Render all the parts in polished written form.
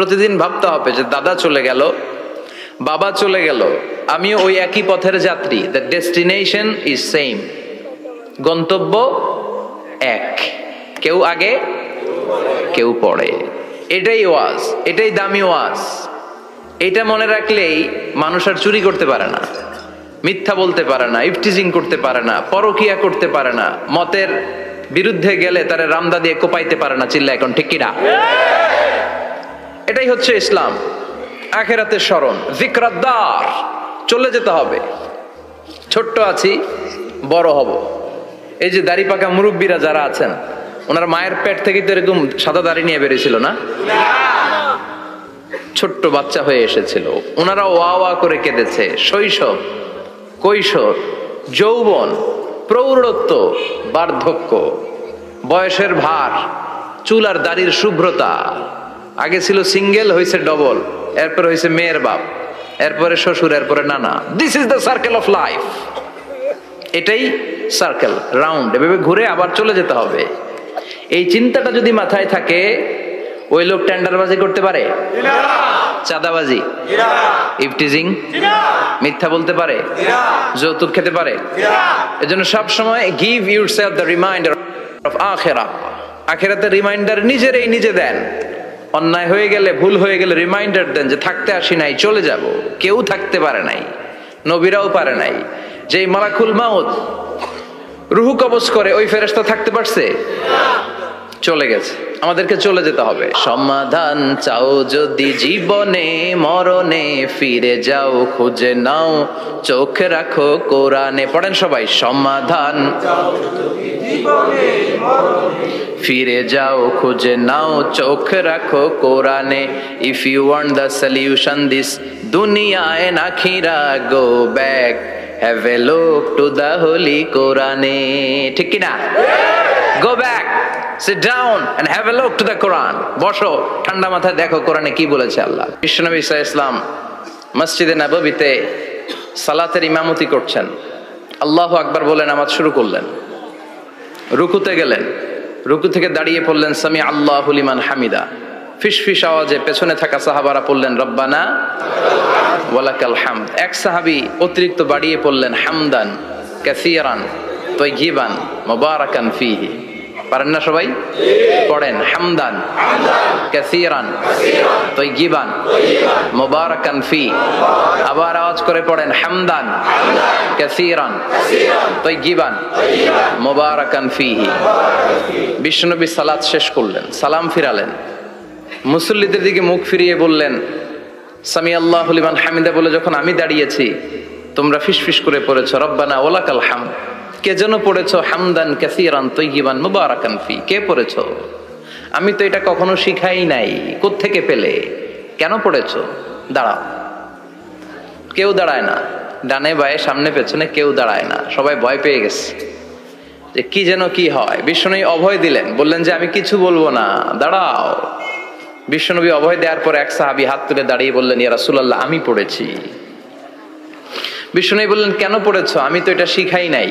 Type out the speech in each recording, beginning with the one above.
প্রতিদিন ভাবতে হবে যে দাদা চলে গেল, বাবা চলে গেল, আমিও ওই একই পথের যাত্রী। দ্য ডেস্টিনেশন ইজ সেম, গন্তব্য এক, কেউ আগে কেউ পরে। এটাই ওয়াজ, এটাই দামি ওয়াজ। এটা মনে রাখলেই মানুষ আর চুরি করতে পারে না, মিথ্যা বলতে পারে না, ইফটিজিং করতে পারে না, পরকিয়া করতে পারে না, মতের বিরুদ্ধে গেলে তারে রামদা দিয়ে কোপাইতে পারে না। চিল্লা এখন ঠিক কিনা? এটাই হচ্ছে ইসলাম। আখিরাতের স্মরণ, যিকরাদ্দার, চলে যেতে হবে। ছোট্ট আছি, বড় হব। এই যে দাড়ি পাকা মুরব্বীরা যারা আছেন, ওনার মায়ের পেট থেকে তো এরকম সাদা দাড়ি নিয়ে বেরিয়েছিল না? ছোট্ট বাচ্চা হয়ে এসেছিল, ওনারা ওয়া ওয়া করে কেঁদেছে। শৈশব, কৈশোর, যৌবন, প্রৌঢ়ত্ব, বার্ধক্য, বয়সের ভার, চুল আর দাড়ির শুভ্রতা। আগে ছিল সিঙ্গেল, হয়েছে ডবল, এরপর হয়েছে মেয়ের বাপ, এরপরে শ্বশুর, এরপরে নানা। This is the circle of life. এটাই সার্কেল, রাউন্ড, এভাবে ঘুরে আবার চলে যেতে হবে। এই চিন্তাটা যদি মাথায় থাকে, ওই লোক টেন্ডারবাজি করতে পারে, চাঁদাবাজি, ইফটিজিং, মিথ্যা বলতে পারে, যৌতুক খেতে পারে। এজন্য সব সময় give yourself the reminder of আখিরাহ। আখিরাতের রিমাইন্ডার নিজেরই নিজে দেন। অন্যায় হয়ে গেলে, ভুল হয়ে গেলে রিমাইন্ডার দেন যে থাকতে আসি নাই, চলে যাব। কেউ থাকতে পারে নাই, নবীরাও পারে নাই। যেই মালাকুল মাউত রুহু কবজ করে, ওই ফেরেশতা থাকতে পারছে? চলে গেছে। আমাদেরকে চলে যেতে হবে। সমাধান চাও যদি জীবনে মরণে, ফিরে যাও খুঁজে নাও, চোখ রাখো কোরআনে। পড়েন সবাই, সমাধান ফিরে যাও খুঁজে নাও, চোখ রাখো কোরআনে। If you want the solution this দুনিয়া এন্ড আখিরা, go back, have a look to the holy কোরআনে। ঠিক কি না? Go back, sit down and have a look to the Quran. বসো, ঠান্ডা মাথায় দেখো কোরআনে কি বলেছে আল্লাহ। বিশ্বনবী সাল্লাল্লাহু আলাইহি ওয়াসাল্লাম মসজিদে নববীতে সালাতের ইমামতি করছেন। আল্লাহু আকবার বলে নামাজ শুরু করলেন। রুকুতে গেলেন, রুকু থেকে দাঁড়িয়ে পড়লেন সামি আল্লাহু লিমান হামিদা। ফিসফিস আওয়াজে পেছনে থাকা সাহাবারা পড়লেন রব্বানা ওয়ালাকাল হামদ। এক সাহাবী অতিরিক্ত বাড়িয়ে পড়লেন হামদান কাসীরান তাইয়িবান মুবারাকান ফীহি। পারেন না সবাই? পড়েন, হামদান কাসীরান তাইয়িবান মুবারাকান ফী। আবার আওয়াজ করে পড়েন, হামদান কাসীরান তাইয়িবান মুবারাকান ফীহি। বিশ্বনবী সালাত শেষ করলেন, সালাম ফিরালেন, মুসল্লিদের দিকে মুখ ফিরিয়ে বললেন সামি আল্লাহু লিমান হামিদা বলে যখন আমি দাঁড়িয়েছি, তোমরা ফিসফিস করে পড়েছো রব্বানা ওয়ালাকাল হামদ। কে যেন পড়েছো হামদান কাসীরান তাইয়িবান মুবারাকান ফী? কে পড়েছো? আমি তো এটা কখনো শিখাই নাই, কোত্থেকে পেলে? কেন পড়েছো? দাঁড়াও। কেউ দাঁড়ায় না, ডানে বায়ে সামনে পেছনে কেউ দাঁড়ায় না, সবাই ভয় পেয়ে গেছে যে কি যেন কি হয়। বিশ্বনবী অভয় দিলেন, বললেন যে আমি কিছু বলবো না, দাঁড়াও। বিশ্বনবী অভয় দেওয়ার পর এক সাহাবী হাত তুলে দাঁড়িয়ে বললেন, ইয়া রাসূলুল্লাহ, আমি পড়েছি। বিশ্বনবী বললেন, কেন পড়েছো? আমি তো এটা শিখাই নাই।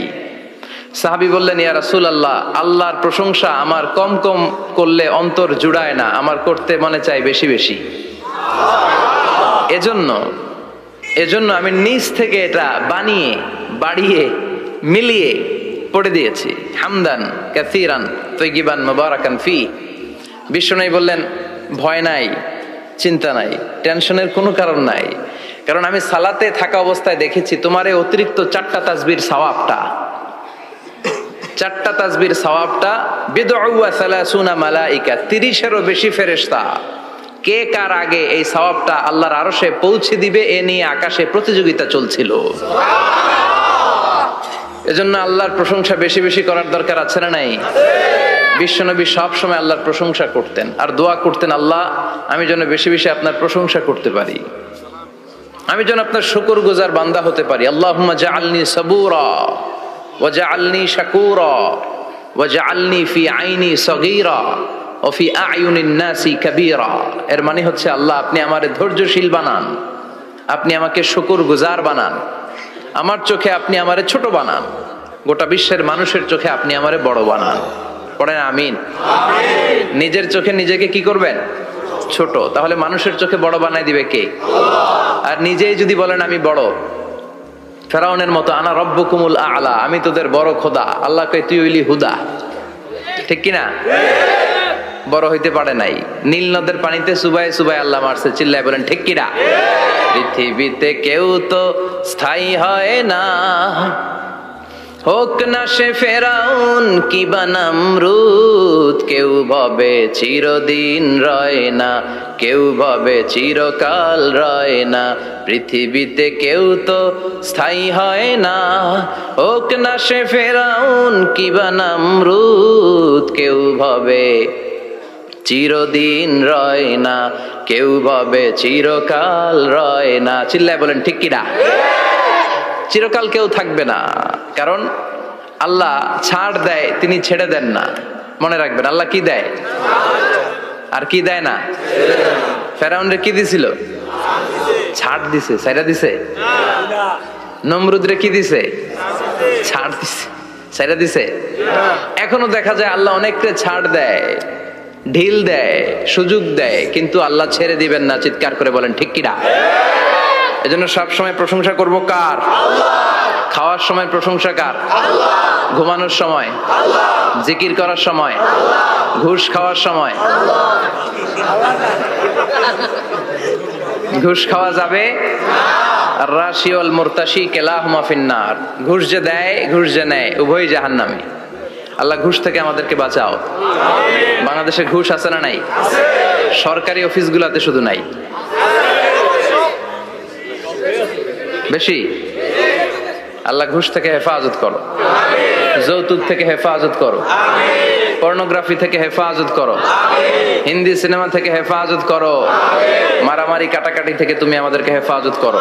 সাহাবী বললেন, ইয়া রাসূলুল্লাহ, আল্লাহর প্রশংসা আমার কম কম করলে অন্তর জুড়ায় না, আমার করতে মনে চাই বেশি বেশি। এজন্য আমি নিজ থেকে এটা বানিয়ে বাড়িয়ে মিলিয়ে পড়ে দিয়েছি, হামদান কাসীরান তাইয়িবান মুবারাকান ফী। বিশ্বনবী বললেন, ভয় নাই, চিন্তা নাই, টেনশনের কোনো কারণ নাই, কারণ আমি সালাতে থাকা অবস্থায় দেখেছি তোমার এই অতিরিক্ত 4টা তাসবির সওয়াবটা, 4টা তাসবির সওয়াবটা বিদউ ওয়া 30 মালাইকা, 30-এরও বেশি ফেরেশতা কে কার আগে এই সওয়াবটা আল্লাহর আরশে পৌঁছে দিবে এ নিয়ে আকাশে প্রতিযোগিতা চলছিল। এজন্য আল্লাহর প্রশংসা বেশি বেশি করার দরকার আছে না নাই? বিশ্বনবী সব সময় আল্লাহর প্রশংসা করতেন আর দোয়া করতেন, আল্লাহ আমি যেন বেশি বেশি আপনার প্রশংসা করতে পারি, আমি যেন আপনার শুকরগুজার বান্দা হতে পারি। আল্লাহুম্মা জাআলনি সাবুরা ওয়া জাআলনি শাকুরা ওয়া জাআলনি ফি আইনি সগীরা ওয়া ফি আ'য়ুনিন নাসি কাবীরা। এর মানে হচ্ছে, আল্লাহ আপনি আমারে ধৈর্যশীল বানান, আপনি আমাকে শুকরগুজার বানান, আমার চোখে আপনি আমারে ছোট বানান, গোটা বিশ্বের মানুষের চোখে আপনি আমারে বড় বানান। পড়েন আমিন। নিজের চোখে নিজেকে কি করবেন? ছোট, তাহলে মানুষের চোখে বড় বানায় দিবে কে? আর নিজেই যদি বলেন আমি বড়, ফেরাউনের মতো, আনা রব্বুকুমুল আ'লা, আমি তোদের বড় খোদা, আল্লাহ কয় তুই হইলি হুদা, ঠিক কিনা? বড় হইতে পারে নাই, নীল নদের পানিতে সুবাই সুবাই আল্লাহ মারছে, চিল্লায় বলেন ঠিক কিনা? পৃথিবীতে কেউ তো স্থায়ী হয় না, হোক না সে ফেরাউন কিবা নমরুদ, কেউ ভাবে চিরদিন রয় না, কেউ ভাবে চিরকাল রয় না, পৃথিবীতে কেউ তো স্থায়ী হয় না, হোক না সে ফেরাউন কিবা নমরুদ, কেউ ভাবে চিরদিন রয় না, কেউ ভাবে চিরকাল রয় না, চিল্লায় বলেন ঠিক কিনা? চিরকাল কেউ থাকবে না, কারণ আল্লাহ ছাড় দেয়, তিনি ছেড়ে দেন না। মনে রাখবেন, আল্লাহ কি দেয় আর কি দেয় না। ফেরাউনরে কি দিছিল? ছাড় দিছে, ছাইরা দিছে। নমরুদরে কি দিছে? ছাড় দিছে, ছাইরা দিছে। এখনো দেখা যায় আল্লাহ অনেককে ছাড় দেয়, ঢিল দেয়, সুযোগ দেয়, কিন্তু আল্লাহ ছেড়ে দিবেন না। চিৎকার করে বলেন ঠিক কিনা? এজন্য সবসময় প্রশংসা করব কার? খাওয়ার সময় প্রশংসা কার? ঘুমানোর সময়, জিকির করার সময়, ঘুষ খাওয়ার সময়। ঘুষ খাওয়া যাবে? রাশি ওয়াল মুরতাশি কিলাহুমা ফিন্নার। ঘুষ যে দেয়, ঘুষ যে নেয়, উভয়ই জাহান্নামী। আল্লাহ ঘুষ থেকে আমাদেরকে বাঁচাও। বাংলাদেশে ঘুষ আছে না নাই? সরকারি অফিসগুলোতে শুধু নাই, বেশি। আল্লাহ ঘুষ থেকে হেফাজত করো, যৌতুক থেকে হেফাজত করো, পর্নোগ্রাফি থেকে হেফাজত করো, হিন্দি সিনেমা থেকে হেফাজত করো, মারামারি কাটাকাটি থেকে তুমি আমাদেরকে হেফাজত করো।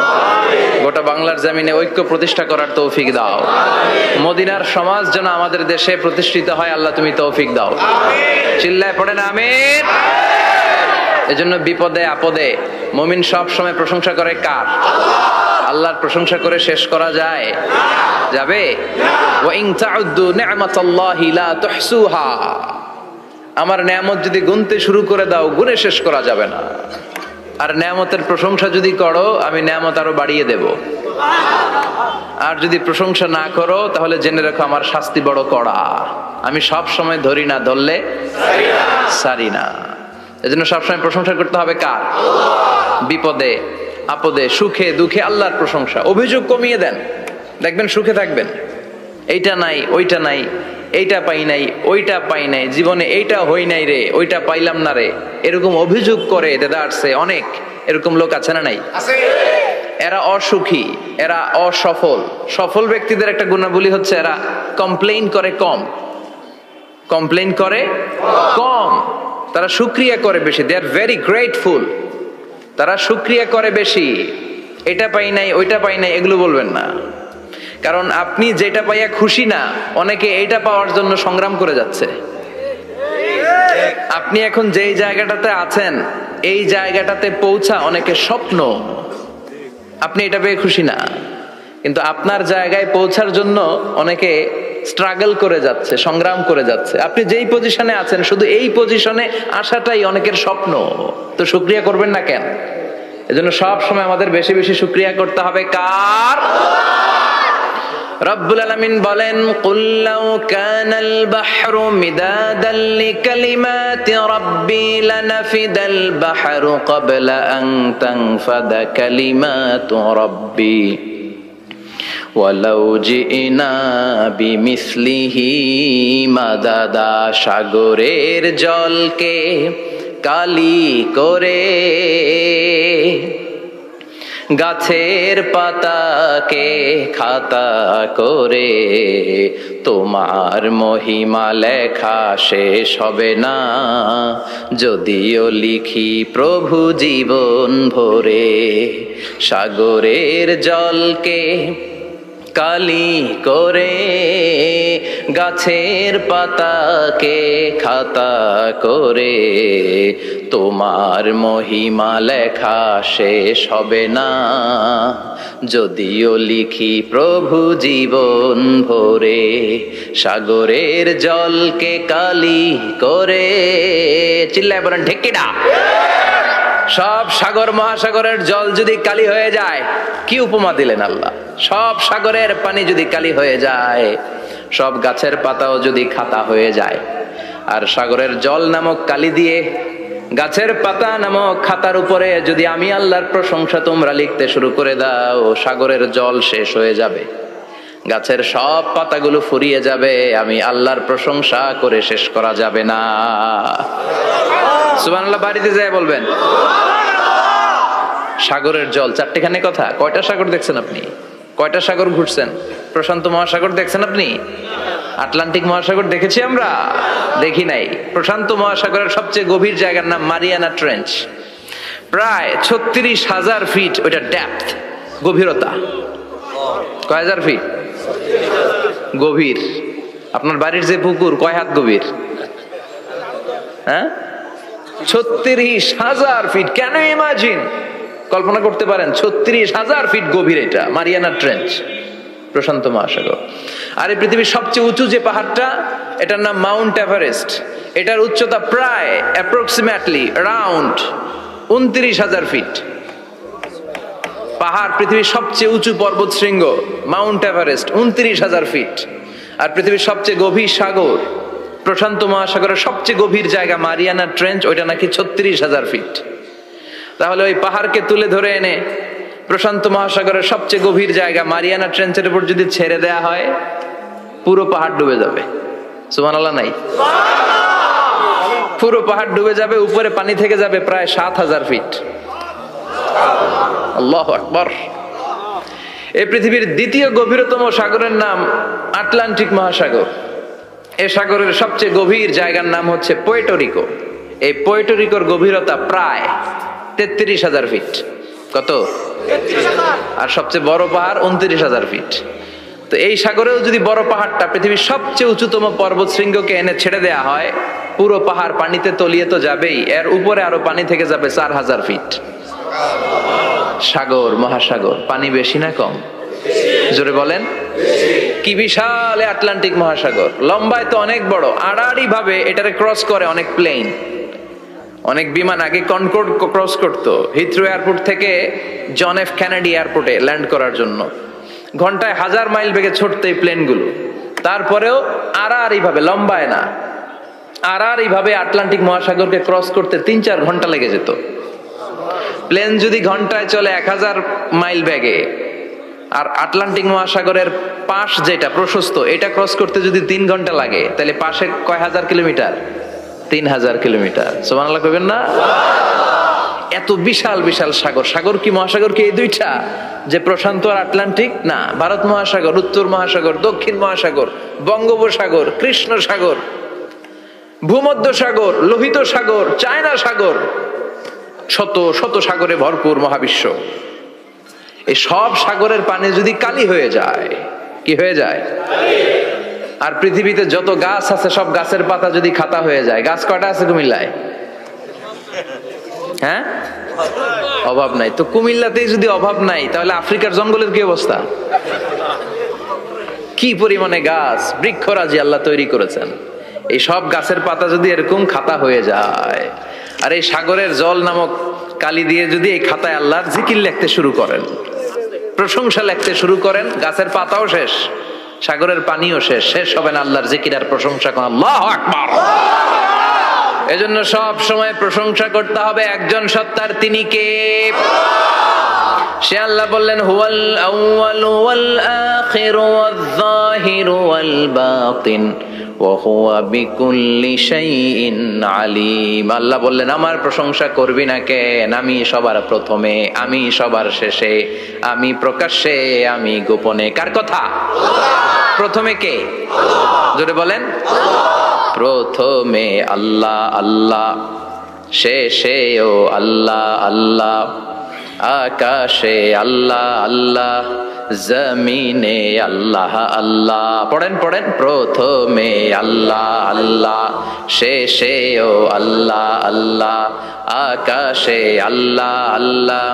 গোটা বাংলার জমিনে ঐক্য প্রতিষ্ঠা করার তৌফিক দাও। মদিনার সমাজ যেন আমাদের দেশে প্রতিষ্ঠিত হয়, আল্লাহ তুমি তৌফিক দাও। চিল্লায় পড়েন আমিন। এজন্য বিপদে আপদে মুমিন সব সময় প্রশংসা করে কার? আল্লাহর প্রশংসা করে শেষ করা যায়? যাবে? ওয়া ইন তাউদ্দু নি'মাতাল্লাহি লা তুহসুহা। আমার নেয়ামত যদি গুনতে শুরু করে দাও, গুনে শেষ করা যাবে না। আর নেয়ামতের প্রশংসা যদি করো, আমি নেয়ামত আরো বাড়িয়ে দেব। আর যদি প্রশংসা না করো, তাহলে জেনে রাখো আমার শাস্তি বড় কড়া। আমি সব সময় ধরি না, ধরলে সারি না। এজন্য সবসময় প্রশংসা করতে হবে কার? বিপদে আপদে, সুখে দুঃখে আল্লাহর প্রশংসা। অভিযোগ কমিয়ে দেন, দেখবেন সুখে থাকবেন। এইটা নাই, ওইটা নাই, এইটা পাই নাই, ওইটা পাই নাই, জীবনে এইটা হই নাই রে, ওইটা পাইলাম না রে, এরকম অভিযোগ করে দেদারসে অনেক। এরকম লোক আছে না নাই? এরা অসুখী, এরা অসফল। সফল ব্যক্তিদের একটা গুণাবলী হচ্ছে এরা কমপ্লেইন করে কম, কমপ্লেইন করে কম, তারা শুকরিয়া করে বেশি। দে আর ভেরি গ্রেটফুল। তারা শুকরিয়া করে বেশি। এটা পাই নাই, ওইটা পাই নাই, এগুলো বলবেন না। কারণ আপনি যেটা পাইয়া খুশি না, অনেকে এইটা পাওয়ার জন্য সংগ্রাম করে যাচ্ছে। আপনি এখন যেই জায়গাটাতে আছেন, এই জায়গাটাতে পৌঁছা অনেকের স্বপ্ন। আপনি এটা পেয়ে খুশি না, কিন্তু আপনার জায়গায় পৌঁছার জন্য অনেকে স্ট্রাগল করে যাচ্ছে, সংগ্রাম করে যাচ্ছে। আপনি যেই পজিশনে আছেন, শুধু এই পজিশনে আসাটাই অনেকের স্বপ্ন। তো শুকরিয়া করবেন না কেন? এজন্য সব সময় আমাদের বেশি বেশি শুকরিয়া করতে হবে কার? রব্বুল আলামিন বলেন, কুল লাউ কানাল বাহরু মিদাদাল লিকালিমাতি রাব্বি লানাফিদাল বাহরু ক্বাবলা আন তানফাদা কালিমাতু রাব্বি ওয়ালাউ জিনা বিমিসলিহি মাদাদা। সাগরের জলকে কালি করে, গাছের পাতাকে খাতা করে, তোমার মহিমা লেখা শেষ হবে না, যদিও লিখি প্রভু জীবন ভরে। সাগরের জলকে কালি করে, গাছের পাতাকে খাতা করে, তোমার মহিমা লেখা শেষ হবে না, যদিও লিখি প্রভু জীবন ভরে। সাগরের জলকে কালি করে। চিল্লায় বলেন ঠিক কিনা? সব সাগর মহাসাগরের জল যদি কালি হয়ে যায়, কি উপমা দিলেন আল্লাহ। সব সাগরের পানি যদি কালি হয়ে যায়, সব গাছের পাতাও যদি খাতা হয়ে যায়, আর সাগরের জল নামক কালি দিয়ে গাছের পাতা নামক খাতার উপরে যদি আমি আল্লাহর প্রশংসা তোমরা লিখতে শুরু করে দাও, সাগরের জল শেষ হয়ে যাবে, গাছের সব পাতাগুলো ফুরিয়ে যাবে, আমি আল্লাহর প্রশংসা করে শেষ করা যাবে না। সুবহানাল্লাহ বাড়িতে যায় বলবেন। সাগরের জল চারটেখানে কথা। কয়টা সাগর দেখছেন আপনি? কয়টা সাগর ঘুরছেন? প্রশান্ত মহাসাগর দেখছেন আপনি? আটলান্টিক মহাসাগর দেখেছি আমরা? দেখি নাই। প্রশান্ত মহাসাগরের সবচেয়ে গভীর জায়গার নাম মারিয়ানা ট্রেঞ্চ। প্রায় 36,000 ফিট ওইটা ডেপথ, গভীরতা। কয় হাজার ফিট গভীর? আপনার বাড়ির যে পুকুর কয় হাত গভীর? হ্যাঁ, 36,000 ফিট। কেন ইমাজিন, কল্পনা করতে পারেন 36,000 ফিট গভীর এটা মারিয়ানা ট্রেঞ্চ, প্রশান্ত মহাসাগর। আর এই পৃথিবীর সবচেয়ে উঁচু যে পাহাড়টা, এটার নাম মাউন্ট এভারেস্ট। এটার উচ্চতা প্রায় অ্যাপ্রক্সিমেটলি রাউন্ড 29,000 ফিট। পাহাড়, পৃথিবীর সবচেয়ে উঁচু পর্বত শৃঙ্গ মাউন্ট এভারেস্ট 29,000 ফিট। আর পৃথিবীর সবচেয়ে গভীর সাগর, প্রশান্ত মহাসাগরের সবচেয়ে গভীর জায়গা মারিয়ানা ট্রেঞ্চ, ওইটা নাকি 36,000 ফিট। তাহলে ওই পাহাড়কে তুলে ধরে এনে প্রশান্ত মহাসাগরের সবচেয়ে গভীর জায়গা মারিয়ানা ট্রেঞ্চের উপর যদি ছেড়ে দেয়া হয়, পুরো পাহাড় ডুবে যাবে। সুবহানাল্লাহ নাই? পুরো পাহাড় ডুবে যাবে, উপরে পানি থেকে যাবে প্রায় 7,000 ফিট। আল্লাহু আকবার। এই পৃথিবীর দ্বিতীয় গভীরতম সাগরের নাম আটলান্টিক মহাসাগর। এই সাগরের সবচেয়ে গভীর জায়গার নাম হচ্ছে পুয়ের্তো রিকো। এই পুয়ের্তো রিকোর গভীরতা প্রায় 33,000 ফিট। কত? আর সবচেয়ে বড় পাহাড় 29,000 ফিট। তো এই সাগরেও যদি বড় পাহাড়টা, পৃথিবীর সবচেয়ে উঁচুতম পর্বত শৃঙ্গকে এনে ছেড়ে দেয়া হয়, পুরো পাহাড় পানিতে তলিয়ে তো যাবেই, এর উপরে আরো পানি থেকে যাবে 4,000 ফিট। সাগর, মহাসাগর, পানি বেশি না কম? জোরে বলেন। কি বিশাল আটলান্টিক মহাসাগর! লম্বায় তো অনেক বড়, আড়াআড়ি ভাবে এটারে ক্রস করে অনেক প্লেন, অনেক বিমান। আগে কনকর্ড ক্রস করতো হিথ্রো এয়ারপোর্ট থেকে জন এফ কেনেডি এয়ারপোর্টে ল্যান্ড করার জন্য। ঘন্টায় 1000 মাইল বেগে ছুটতো এই প্লেনগুলো। তারপরেও আড়াআড়ি ভাবে, লম্বায় না, আড়াআড়ি ভাবে আটলান্টিক মহাসাগরকে ক্রস করতে 3-4 ঘন্টা লেগে যেত। প্লেন যদি ঘন্টায় চলে 1000 মাইল বেগে, আর আটলান্টিক মহাসাগরের পাশ যেটা প্রশস্ত, এটা ক্রস করতে যদি 3 ঘন্টা লাগে, তাহলে পাশে কয় হাজার কিলোমিটার? 3000 কিলোমিটার। সুবহানাল্লাহ কইবেন না? এত বিশাল বিশাল সাগর। সাগর কি, মহাসাগর কি এই দুইটা, যে প্রশান্ত আর আটলান্টিক? না, ভারত মহাসাগর, উত্তর মহাসাগর, দক্ষিণ মহাসাগর, বঙ্গোপসাগর, কৃষ্ণ সাগর, ভূমধ্য সাগর, লোহিত সাগর, চায়না সাগর, শত শত সাগরে ভরপুর মহাবিশ্ব। এই সব সাগরের পানি যদি কালি হয়ে যায়, কি হয়ে যায়? আর পৃথিবীতে যত গাছ আছে, সব গাছের পাতা যদি খাতা হয়ে যায়, গাছ কয়টা আছে কুমিল্লায়? হ্যাঁ, অভাব নাই। তো কুমিল্লাতেই যদি অভাব নাই, তাহলে আফ্রিকার জঙ্গলের কি অবস্থা? কি পরিমাণে গাছ, বৃক্ষরাজি আল্লাহ তৈরি করেছেন। এই সব গাছের পাতা যদি এরকম খাতা হয়ে যায়, আর এই সাগরের জল নামক কালি দিয়ে যদি এই খাতায় আল্লাহর জিকির লিখতে শুরু করেন, প্রশংসা লিখতে শুরু করেন, গাছের পাতাও শেষ, সাগরের পানিও শেষ, শেষ হবে না আল্লাহর জিকির আর প্রশংসা করেন। আল্লাহু আকবার। এজন্য সব সময় প্রশংসা করতে হবে একজন সত্তার। তিনি কে? সে আল্লাহ বললেন, হুয়াল আউয়ালু ওয়াল আখিরু ওয়াল যাহিরু ওয়াল বাতিন ওয়া হুয়া বিকুল্লি শাইইন আলিম। আল্লাহ বললেন, আমার প্রশংসা করবি না কেন? আমি সবার প্রথমে, আমি সবার শেষে, আমি প্রকাশ্যে, আমি গোপনে। কার কথা? প্রথমে কে? জোরে বলেন। প্রথমে আল্লাহ আল্লাহ, শেষেও আল্লাহ আল্লাহ, আকাশে আল্লাহ আল্লাহ, জমিনে আল্লাহ আল্লাহ। পড়েন পড়েন। প্রথমে আল্লাহ আল্লাহ, শেষেও আল্লাহ আল্লাহ, আকাশে আল্লাহ আল্লাহ,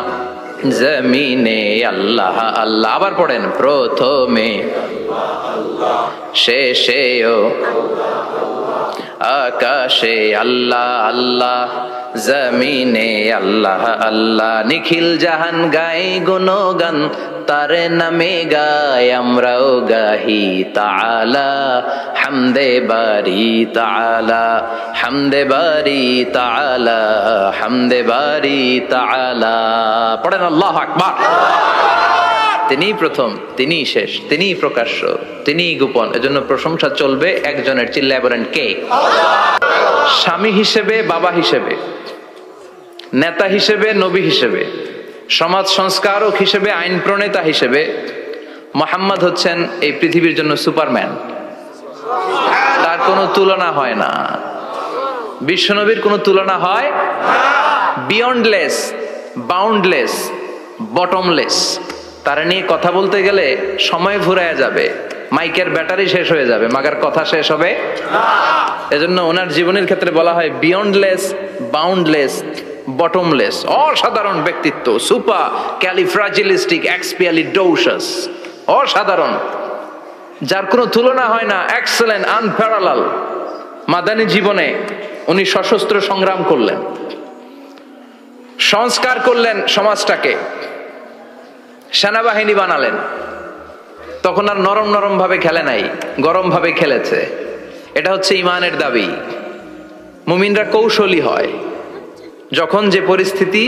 জমিনে আল্লাহ আল্লাহ। আবার পড়েন। প্রথমে, শেষেও, আকাশে আল্লাহ আল্লাহ, জমিনে আল্লাহ আল্লাহ, নিখিল জাহান গায় গুণগান, তার নামে গায় আমরাও গাহি তাআলা, হামদে বারি তাআলা, হামদে বারি তাআলা, হামদে বারি তাআলা। পড়েন আল্লাহু আকবার। তিনি প্রথম, তিনি শেষ, তিনি প্রকাশ্য, তিনি গোপন, এজন্য প্রশংসা চলবে একজনের। চিল্লায় বলেন কে? স্বামী হিসেবে, বাবা হিসেবে, নেতা হিসেবে, নবী হিসেবে, সমাজ সংস্কারক হিসেবে, আইন প্রণেতা হিসেবে মুহাম্মদ হচ্ছেন এই পৃথিবীর জন্য সুপারম্যান। তার কোনো তুলনা হয় না। বিশ্বনবীর কোনো তুলনা হয় বিয়ন্ডলেস, বাউন্ডলেস, বটমলেস। তার নিয়ে কথা বলতে গেলে সময় ফুরায় যাবে, মাইকের ব্যাটারি শেষ হয়ে যাবে, মাগার কথা শেষ হবে না। এজন্য ওনার জীবনের ক্ষেত্রে বলা হয় বিয়ন্ডলেস, বাউন্ডলেস, বটমলেস। অসাধারণ ব্যক্তিত্ব, সুপার ক্যালিফ্রাজিলিস্টিক এক্সপিয়ালিডোসাস, অসাধারণ, যার কোনো তুলনা হয় না, এক্সেলেন্ট, আনপ্যারালাল। মাদানী জীবনে উনি সশস্ত্র সংগ্রাম করলেন, সংস্কার করলেন সমাজটাকে, সেনাবাহিনী বানালেন। তখন আর নরম নরম ভাবে খেলে নাই, গরম ভাবে খেলেছে। এটা হচ্ছে ইমানের দাবি। মুমিনরা কৌশলী হয়, যখন যে পরিস্থিতি,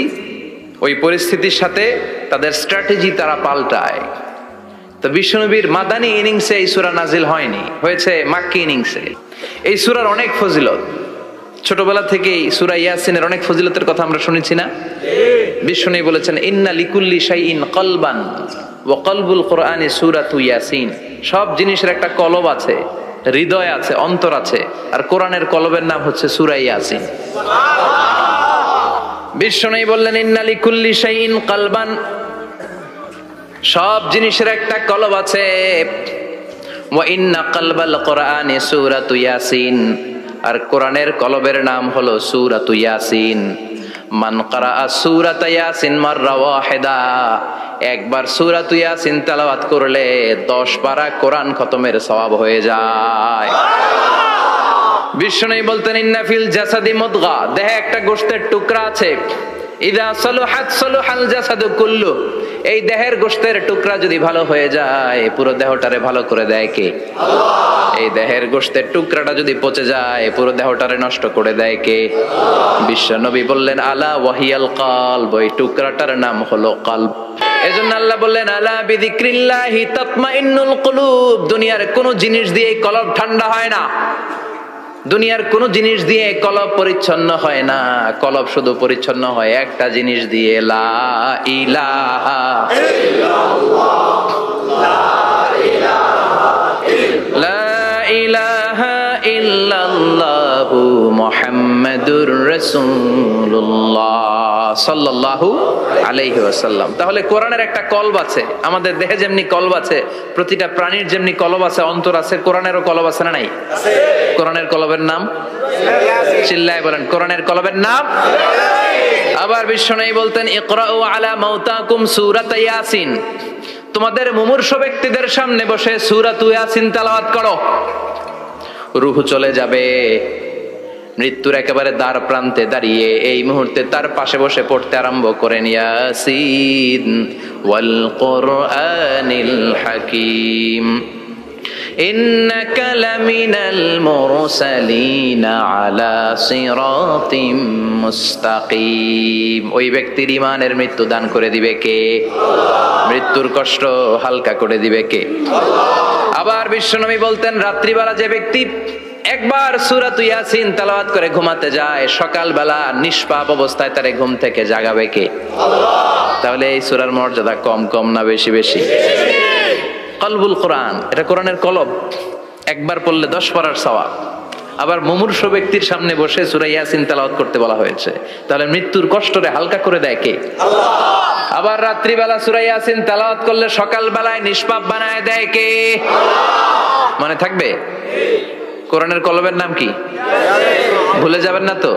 ওই পরিস্থিতির সাথে তাদের স্ট্র্যাটেজি তারা পাল্টায়। তো বিশ্বনবীর মাদানী ইনিংসে এই সূরা নাজিল হয়নি, হয়েছে মাক্কি ইনিংসে। এই সূরার অনেক ফজিলত, ছোটবেলা থেকেই সূরা ইয়াসিনের অনেক ফজিলতের কথা আমরা শুনেছি না? বিশ্বনবী বলেছেন ইন্না লিকুল্লি শাইইন কলবান ওয়া কলবুল কুরআনি সূরাতু ইয়াসিন। সব জিনিসের একটা কলব আছে, হৃদয় আছে, অন্তর আছে, আর কোরআনের কলবের নাম হচ্ছে সূরা ইয়াসিন। বিশ্বনবী বললেন ইন্না লিকুল্লি শাইইন কলবান, সব জিনিসের একটা কলব আছে। ওয়া ইন্না কলবাল কুরআনি সূরাতু ইয়াসিন, আর কোরআনের কলবের নাম হলো সূরাতু ইয়াসিন। মান ক্বারাআ সূরাতা ইয়াসিন মাররা ওয়াহিদা, একবার সূরাতু ইয়াসিন তেলাওয়াত করলে 10 পারা কোরআন খতমের সওয়াব হয়ে যায়। বিশ্বনবী বলতেন ইন্না ফিল জাসাদি মুদগা, দেহে একটা গোশতের টুকরা আছে, ইযা সালুহাত সালুহাল জাসাদু কুল্লু, এই দেহের গোশতের টুকরা যদি ভালো হয়ে যায় পুরো দেহটারে ভালো করে দেয় কে? আল্লাহ। এই দেহের গোশতের টুকরাটা যদি পচে যায় পুরো দেহটারে নষ্ট করে দেয় কে? বিশ্বনবী বললেন আলা ওয়াহিয়াল কলব, ওই টুকরাটার নাম হলো কলব। এজন্য আল্লাহ বললেন আলা বিযিক্রিল্লাহি তাতমাইন্নুল কুলুব। দুনিয়ার কোন জিনিস দিয়ে কলব ঠান্ডা হয় না, দুনিয়ার কোন জিনিস দিয়ে কলব পরিচ্ছন্ন হয় না। কলব শুধু পরিচ্ছন্ন হয় একটা জিনিস দিয়ে, লা ইলাহা ইল্লাল্লাহ, লা ইলাহা ইল্লাল্লাহু মুহাম্মাদুর রাসূলুল্লাহ সাল্লাল্লাহু আলাইহি ওয়াসাল্লাম। তাহলে কোরআনের একটা কলব আছে, আমাদের দেহে যেমনি কলব আছে, প্রতিটা প্রাণীর যেমনি কলব আছে, অন্তর আছে, কোরআনেরও কলব আছে না নাই? আছে। কোরআনের কলবের নাম চিল্লায় বলেন, কোরআনের কলবের নাম। আবার বিশ্বনবী বলতেন ইকরাউ আলা মাউতাকুম সূরাতা ইয়াসিন, তোমাদের মুমূর্ষ ব্যক্তিদের সামনে বসে সূরাতু ইয়াসিন তেলাওয়াত করো। রূহ চলে যাবে, মৃত্যুর একেবারে দ্বার প্রান্তে দাঁড়িয়ে এই মুহূর্তে তার পাশে বসে পড়তে আরম্ভ করেন ইয়াসিন ওয়াল কুরআনিল হাকীম ইন্নাকা লামিনাল মুরসালিনা আলা সিরাতিম মুস্তাকিম। ওই ব্যক্তির ঈমানের মৃত্যু দান করে দিবে কে? আল্লাহ। মৃত্যুর কষ্ট হালকা করে দিবে কে? আল্লাহ। আবার বিশ্বনবী বলতেন রাত্রিবেলা যে ব্যক্তি একবার সূরাতু ইয়াসিন তেলাওয়াত করে ঘুমাতে যায়, সকালবেলা নিষ্পাপ অবস্থায় তারে ঘুম থেকে জাগাবে কে? আল্লাহ। তাহলে এই সূরার মর্যাদা কম কম না বেশি বেশি? কলবুল কোরআন, এটা কোরআনের কলব, একবার পড়লে 10 পারার সওয়াব। আবার মুমূর্ষ ব্যক্তির সামনে বসে সূরা ইয়াসিন তেলাওয়াত করতে বলা হয়েছে, তাহলে মৃত্যুর কষ্টরে হালকা করে দেয় কে? আল্লাহ। আবার রাত্রিবেলা সূরা ইয়াসিন তেলাওয়াত করলে সকালবেলায় নিষ্পাপ বানায় দেয় কে? আল্লাহ। মনে থাকবে? কোরআনের কলবের নাম কি? ভুলে যাবেন না তো?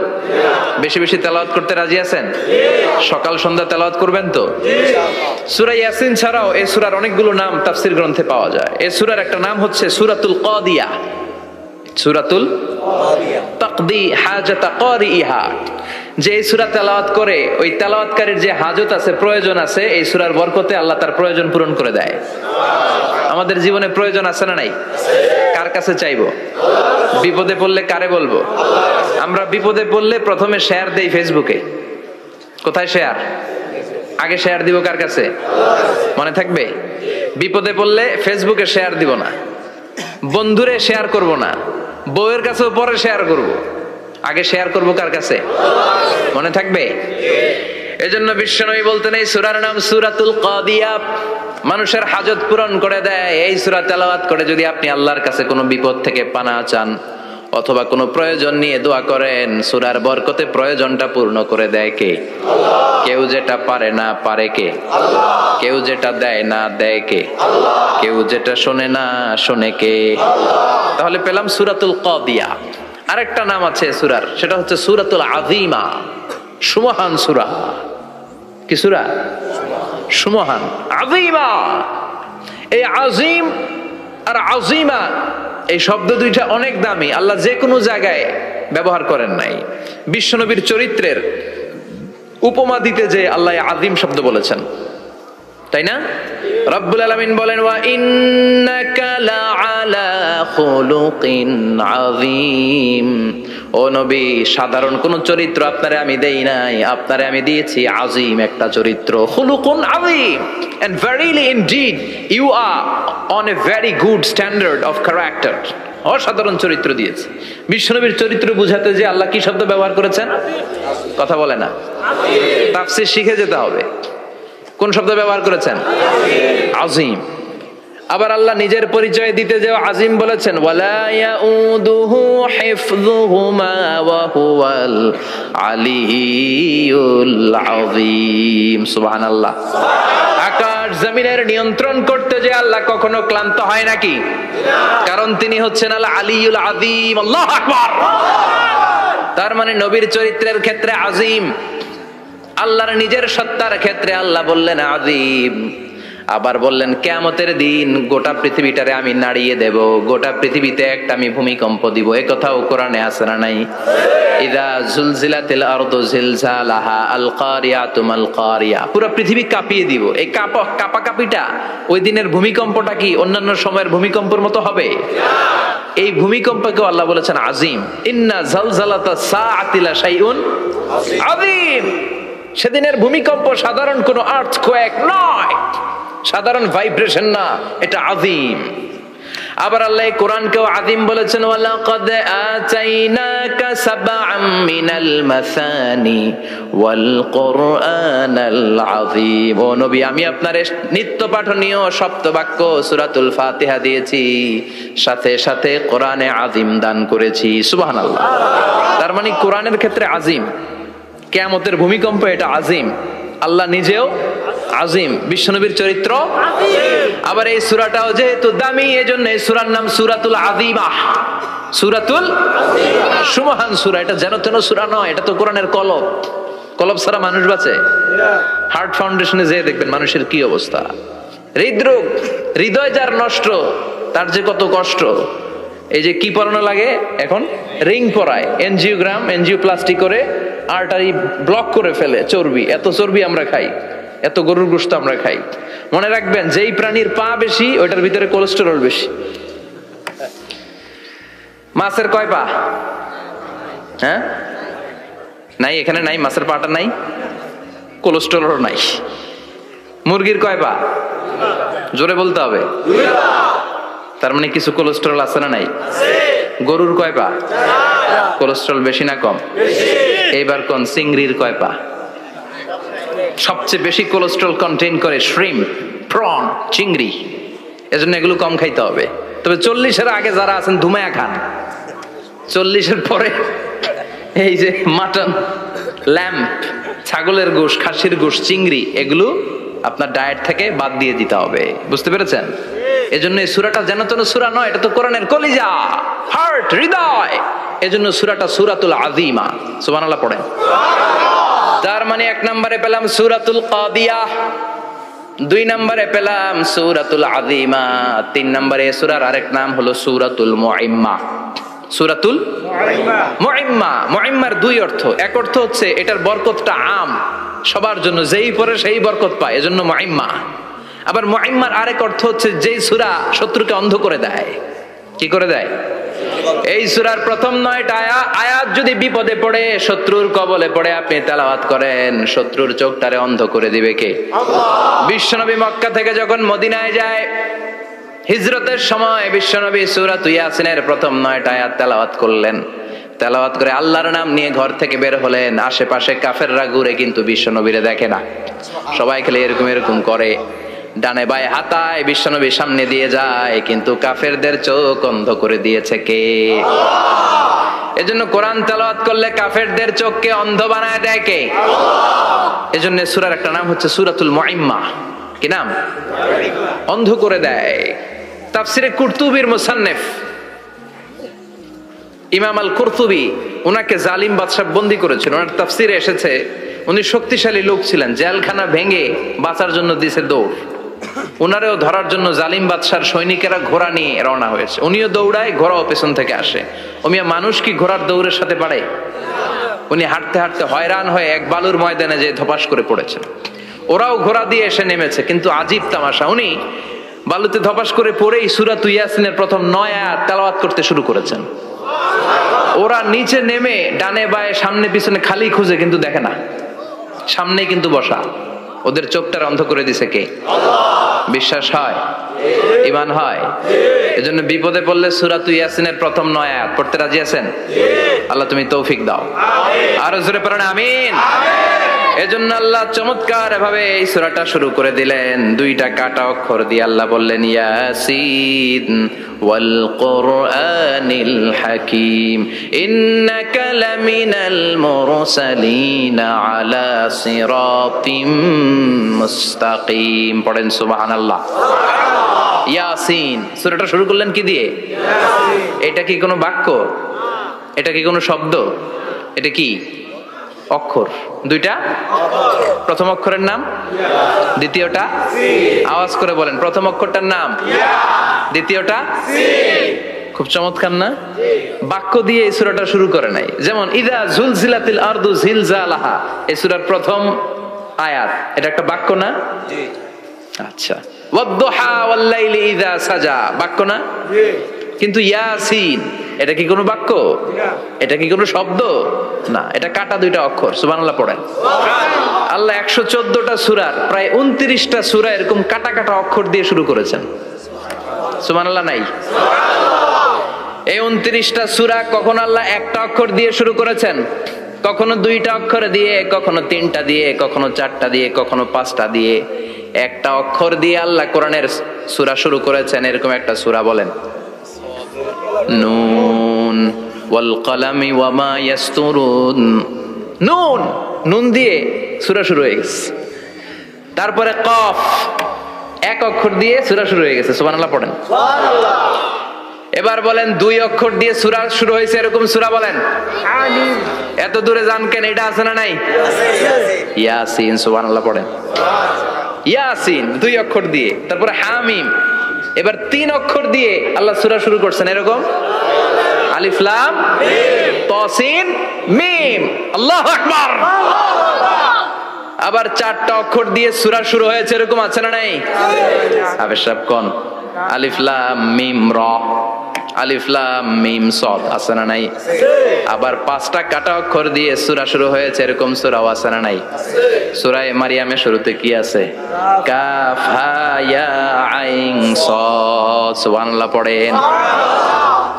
বেশি বেশি তেলাওয়াত করতে রাজি আছেন? সকাল সন্ধ্যা তেলাওয়াত করবেন তো? সূরা ইয়াসিন ছাড়াও এই সূরার অনেকগুলো নাম তাফসীর গ্রন্থে পাওয়া যায়। এই সূরার একটা নাম হচ্ছে সূরাতুল কাদিয়া। সূরাতুল তাকদি হাজাতা কারিহা, যে এই সূরা তেলাওয়াত করে ওই তেলাওয়াতকারীর যে হাজত আছে, প্রয়োজন আছে, এই সূরার বরকতে আল্লাহ তার প্রয়োজন পূরণ করে দেয়। আমাদের জীবনে প্রয়োজন আছে না নাই? কার কাছে চাইবো? বিপদে পড়লে কারে বলবো? আমরা বিপদে পড়লে প্রথমে শেয়ার দেই ফেসবুকে। কোথায় শেয়ার? আগে শেয়ার দিব কার কাছে? মনে থাকবে? বিপদে পড়লে ফেসবুকে শেয়ার দিব না, বন্ধুরে শেয়ার করব না, বউয়ের কাছেও পরে শেয়ার করব, আগে শেয়ার করব কার কাছে? মনে থাকবে? এজন্য বিশ্বনবী বলতেন এই সূরার নাম সূরাতুল কাদিয়া, মানুষের হাজত পূরণ করে দেয়। এই সূরা তেলাওয়াত করে যদি আপনি আল্লাহর কাছে কোনো বিপদ থেকে পানা চান অথবা কোনো প্রয়োজন নিয়ে দোয়া করেন, সূরার বরকতে প্রয়োজনটা পূর্ণ করে দেয় কে? কেউ যেটা পারে না পারে কে? কেউ যেটা দেয় না দেয় কে? কেউ যেটা শোনে না শোনে কে? তাহলে পেলাম সূরাতুল কাদিয়া। আরেকটা নাম আছে সূরার, সেটা হচ্ছে সূরাতুল আযীমা, সুমহান সূরা। কি সূরা? সুমহান, আযীমা। এই আযীম আর আযীমা এই শব্দ দুইটা অনেক দামি, আল্লাহ যে কোনো জায়গায় ব্যবহার করেন নাই। বিশ্বনবীর চরিত্রের উপমা দিতে যে আল্লাহ আযীম শব্দ বলেছেন, তাই না? রব্বুল আলামিন বলেন ওয়া ইন্নাকা লাআলা খুলুকিন আযীম। ও নবী, সাধারণ কোন চরিত্র আপনারে আমি দেই নাই, আপনারে আমি দিয়েছি আযীম একটা চরিত্র, খুলুকুন আযীম। And verily indeed you are on a very good standard of character. অসাধারণ চরিত্র দিয়েছে। বিশ্বনবীর চরিত্র বুঝাতে যে আল্লাহ কি শব্দ ব্যবহার করেছেন? কথা বলে না, তাফসীর শিখে যেতে হবে। কোন শব্দ ব্যবহার করেছেন? আযীম। আবার আল্লাহ নিজের পরিচয় দিতে যে আযীম বলেছেন, ওয়ালা ইয়াউদুহু হিফযুহুমা ওয়া হুয়াল আলিয়্যুল আযীম। সুবহানাল্লাহ। আকাশ জমিনের নিয়ন্ত্রণ করতে যে আল্লাহ কখনো ক্লান্ত হয় নাকি? কারণ তিনি হচ্ছেন আল আলিয়্যুল আযীম। আল্লাহু আকবার। তার মানে নবীর চরিত্রের ক্ষেত্রে আযীম, আল্লাহর নিজের সত্তার ক্ষেত্রে আল্লাহ বললেন আযীম। আবার বললেন কিয়ামতের দিন গোটা পৃথিবীটারে আমি নাড়িয়ে দেব, গোটা পৃথিবীতে একটা আমি ভূমিকম্প দিব। এই কথাও কোরআনে আছে না নাই? ইযা জুলজিলাতিল আরদু জিলজালাহা আল কারিয়াতু মাল কারিয়া। পুরো পৃথিবী কাঁপিয়ে দিব। এই কাঁপাকাঁপিটা ওই দিনের ভূমিকম্পটা কি অন্যান্য সময়ের ভূমিকম্পের মতো হবে? এই ভূমিকম্পকে আল্লাহ বলেছেন আযীম। ইন্না জালজালাতাস সাআতি লা শাইউন আযীম। সেদিনের ভূমিকম্প সাধারণ কোনো আর্থকোয়েক নয়, সাধারণ ভাইব্রেশন না, এটা আযীম। আবার আল্লাহ কোরআনকেও আযীম বলেছেন, ওয়ালাকাদ আতাইনাকা সাবআম মিনাল মাসানি ওয়াল কুরআনাল আযীম। ও নবী, আমি আপনারে নিত্য পাঠনীয় সপ্তবাক্য সূরাতুল ফাতিহা দিয়েছি, সাথে সাথে কোরআনে আযীম দান করেছি। সুবহানাল্লাহ। তার মানে কোরআনের ক্ষেত্রে আযীম, কিয়ামতের ভূমিকম্প এটা আযীম, আল্লাহ নিজেও আযীম, বিশ্বনবীর চরিত্র আযীম। আবার এই সূরাটাও যেহেতু দামি, এজন্য এই সূরার নাম সূরাতুল আযীমা, সূরাতুল সুমহান সূরা। এটা যেন তেন সূরা নয়, এটা তো কোরআনের কলব। কলব ছাড়া মানুষ বাঁচে? হার্ট ফাউন্ডেশনে যেয়ে দেখবেন মানুষের কি অবস্থা। হৃদরোগ, হৃদয় যার নষ্ট, তার যে কত কষ্ট। এই যে কি পরানো লাগে এখন? রিং পরায়, এনজিওগ্রাম, এনজিওপ্লাস্টি করে আর্টারি ব্লক করে ফেলে। চর্বি, এত চর্বি আমরা খাই, এত গরুর গোশত আমরা খাই। মনে রাখবেন, যেই প্রাণীর পা বেশি ওইটার ভিতরে কোলেস্টেরল বেশি। মাছের কয় পা? হ্যাঁ, নাই, এখানে নাই, মাছের পাটা নাই, কোলেস্টেরল নাই। মুরগির কয় পা? জোরে বলতে হবে। তার মানে কিছু কোলেস্টেরল আছে না নাই? গরুর কয় পা? কোলেস্টেরল বেশি না কম? এইবার কোন চিংড়ির কয় পা? সবচেয়ে বেশি কোলেস্টেরল কন্টেইন করে শ্রিম্প, প্রন, চিংড়ি। এজন্য এগুলো কম খাইতে হবে। তবে 40-এর আগে যারা আছেন ধুমায়া খান, 40-এর পরে এই যে মাটন, ল্যাম্প, ছাগলের গোশ, খাসির গোশ, চিংড়ি, এগুলো আপনার ডায়েট থেকে বাদ দিয়ে দিতে হবে। বুঝতে পেরেছেন? এজন্য এই সূরাটা যেন তেন সূরা নয়, এটা তো কোরআনের কলিজা, হার্ট, হৃদয়। এজন্য সূরাটা সূরাতুল আযীমা। সুবহানাল্লাহ পড়েন। তার মানে 1 নম্বরে পেলাম সূরাতুল কাদিয়া, 2 নম্বরে পেলাম সূরাতুল আযীমা, 3 নম্বরে সূরার আরেক নাম হলো সূরাতুল মুইম্মা। সূরাতুল মুইম্মা। মুইম্মার দুই অর্থ। এক অর্থ হচ্ছে এটার বরকতটা আম, সবার জন্য, যেই পড়ে সেই বরকত পায়, এজন্য মুইম্মা। আবার মুইম্মার আরেক অর্থ হচ্ছে যেই সূরা শত্রুকে অন্ধ করে দেয়। কি করে দেয়? এই সূরার প্রথম 9টা আয়াত যদি বিপদে পড়ে, শত্রুর কবলে পড়ে আপনি তেলাওয়াত করেন, শত্রুর চোখটারে অন্ধ করে দিবে কে? আল্লাহ। বিশ্বনবী মক্কা থেকে যখন মদিনায় যায়, হিজরতের সময় বিশ্বনবী সূরাতুল ইয়াসিনের প্রথম 9টা আয়াত তেলাওয়াত করলেন। তেলাওয়াত করে আল্লাহর নাম নিয়ে ঘর থেকে বের হলেন। আশেপাশে কাফেররা ঘুরে কিন্তু বিশ্বনবীরে দেখে না। সবাই খেলে এরকম এরকম করে, ডানে বায়ে হাতায় বিশ্বনবীর সামনে দিয়ে যায়, কিন্তু কাফেরদের চোখ অন্ধ করে দিয়েছে কে? আল্লাহ। এজন্য কোরআন তেলাওয়াত করলে কাফেরদের চোখকে অন্ধ বানায় দেয় কে? আল্লাহ। এজন্য সূরার একটা নাম হচ্ছে সূরাতুল মুইম্মা। কি নাম? অন্ধ করে দেয়। তাফসিরে কুরতুবির মুসান্নিফ ইমাম আল কুরতুবি, উনাকে জালিম বাদশা বন্দী করেছিল। ওনার তাফসিরে এসেছে উনি শক্তিশালী লোক ছিলেন, জেলখানা ভেঙে বাঁচার জন্য দিছে দৌড়। উনারেও ধরার জন্য জালিম বাদশার সৈনিকেরা ঘোড়া নিয়ে রওনা হয়েছে। উনিও দৌড়ায়, ঘোড়াও পেছন থেকে আসে। ওমিয়া মানুষ কি ঘোড়ার দৌড়ের সাথে পারে? উনি হাঁটতে হাঁটতে হয়রান হয়ে এক বালুর ময়দানে যে ধপাস করে পড়েছেন। ওরাও ঘোড়া দিয়ে এসে নেমেছে, কিন্তু আজীব তামাশা, উনি বালুতে ধপাস করে পড়েই সূরাতুল ইয়াসিনের প্রথম 9 আয়াত তেলাওয়াত করতে শুরু করেছেন। ওরা নিচে নেমে ডানে বায়ে সামনে পিছনে খালি খুঁজে, কিন্তু দেখে না, সামনেই কিন্তু বসা। ওদের চোখটার অন্ধ করে দিছে কে? আল্লাহ। বিশ্বাস হয়? ঈমান হয়? এজন্য বিপদে পড়লে সূরাতুল ইয়াসিনের প্রথম 9 আয়াত পড়তে রাজি আছেন? আল্লাহ তুমি তৌফিক দাও। আরো জোরে পড়েন আমিন। এজন্য আল্লাহ চমৎকার ভাবে এই সূরাটা শুরু করে দিলেন। 2টা কাটা অক্ষর দিয়ে আল্লাহ বললেন ইয়াসিন ওয়াল কুরআনিল হাকীম ইন্নাকা লামিনাল মুরসালিন আলা সিরাতিম মুস্তাকিম। পড়েন সুবহানাল্লাহ। ইয়াসিন সূরাটা শুরু করলেন কি দিয়ে? ইয়াসিন। এটা কি কোনো বাক্য? এটা কি কোনো শব্দ? এটা কি অক্ষর? 2টা প্রথম অক্ষরের নাম, দ্বিতীয়টা আওয়াজ করে বলেন, প্রথম অক্ষরটার নাম, দ্বিতীয়টা। খুব চমৎকার না? বাক্য দিয়ে এই সূরাটা শুরু করে নাই। যেমন ইদা জুলজিলাতিল আরদু জিলজালাহা, এই সূরার প্রথম আয়াত, এটা একটা বাক্য না? আচ্ছা। ওয়াদ-দুহা ওয়াল-লাইলি ইযা সাজা, বাক্য না? কিন্তু ইয়াসিন এটা কি কোনো বাক্য? এটা কি কোনো শব্দ? না, এটা কাটা 2টা অক্ষর। সুবহানাল্লাহ পড়েন। আল্লাহ 114টা সূরার প্রায় 29টা সূরা এরকম কাটা কাটা অক্ষর দিয়ে শুরু করেছেন। সুবহানাল্লাহ নাই? এই 29টা সূরা কখন আল্লাহ একটা অক্ষর দিয়ে শুরু করেছেন, কখনো 2টা অক্ষর দিয়ে, কখনো 3টা দিয়ে, কখনো 4টা দিয়ে, কখনো 5টা দিয়ে। একটা অক্ষর দিয়ে আল্লাহ কোরআনের সূরা শুরু করেছেন। এরকম একটা সূরা বলেন, নুন ওয়াল কলামি ওয়া মা ইয়াসতুরুন। নুন, নুন দিয়ে সূরা শুরু হয়ে গেছে। তারপরে কফ, এক অক্ষর দিয়ে সূরা শুরু হয়ে গেছে। সুবহানাল্লাহ পড়েন। সুবহানাল্লাহ। এবার বলেন 2 অক্ষর দিয়ে সূরা শুরু হয়েছে এরকম সূরা বলেন। আমিন। এত দূরে যান কেন? এটা আছে না নাই? ইয়াসিন। সুবহানাল্লাহ পড়েন। ইয়াসিন 2 অক্ষর দিয়ে। তারপরে হামিম। এবার 3 অক্ষর দিয়ে আল্লাহ সূরা শুরু করছেন এরকম, আলিফ লাম মিম তাসিন মিম। আল্লাহু আকবার। আবার 4টা অক্ষর দিয়ে সূরা শুরু হয়েছে এরকম আছে না নাই? হাফেজ সাহেব কোন? আলিফ লাম মিম রা, আলিফ লাম মিম সাদ আছে না নাই? আবার 5টা কাটা অক্ষর দিয়ে সূরা শুরু হয়েছে এরকম সূরাও আছে না নাই? সূরা মারিয়ামের শুরুতে কি আছে? কাফ হা ইয়া আইন সাদ। সুবহানাল্লাহ পড়েন।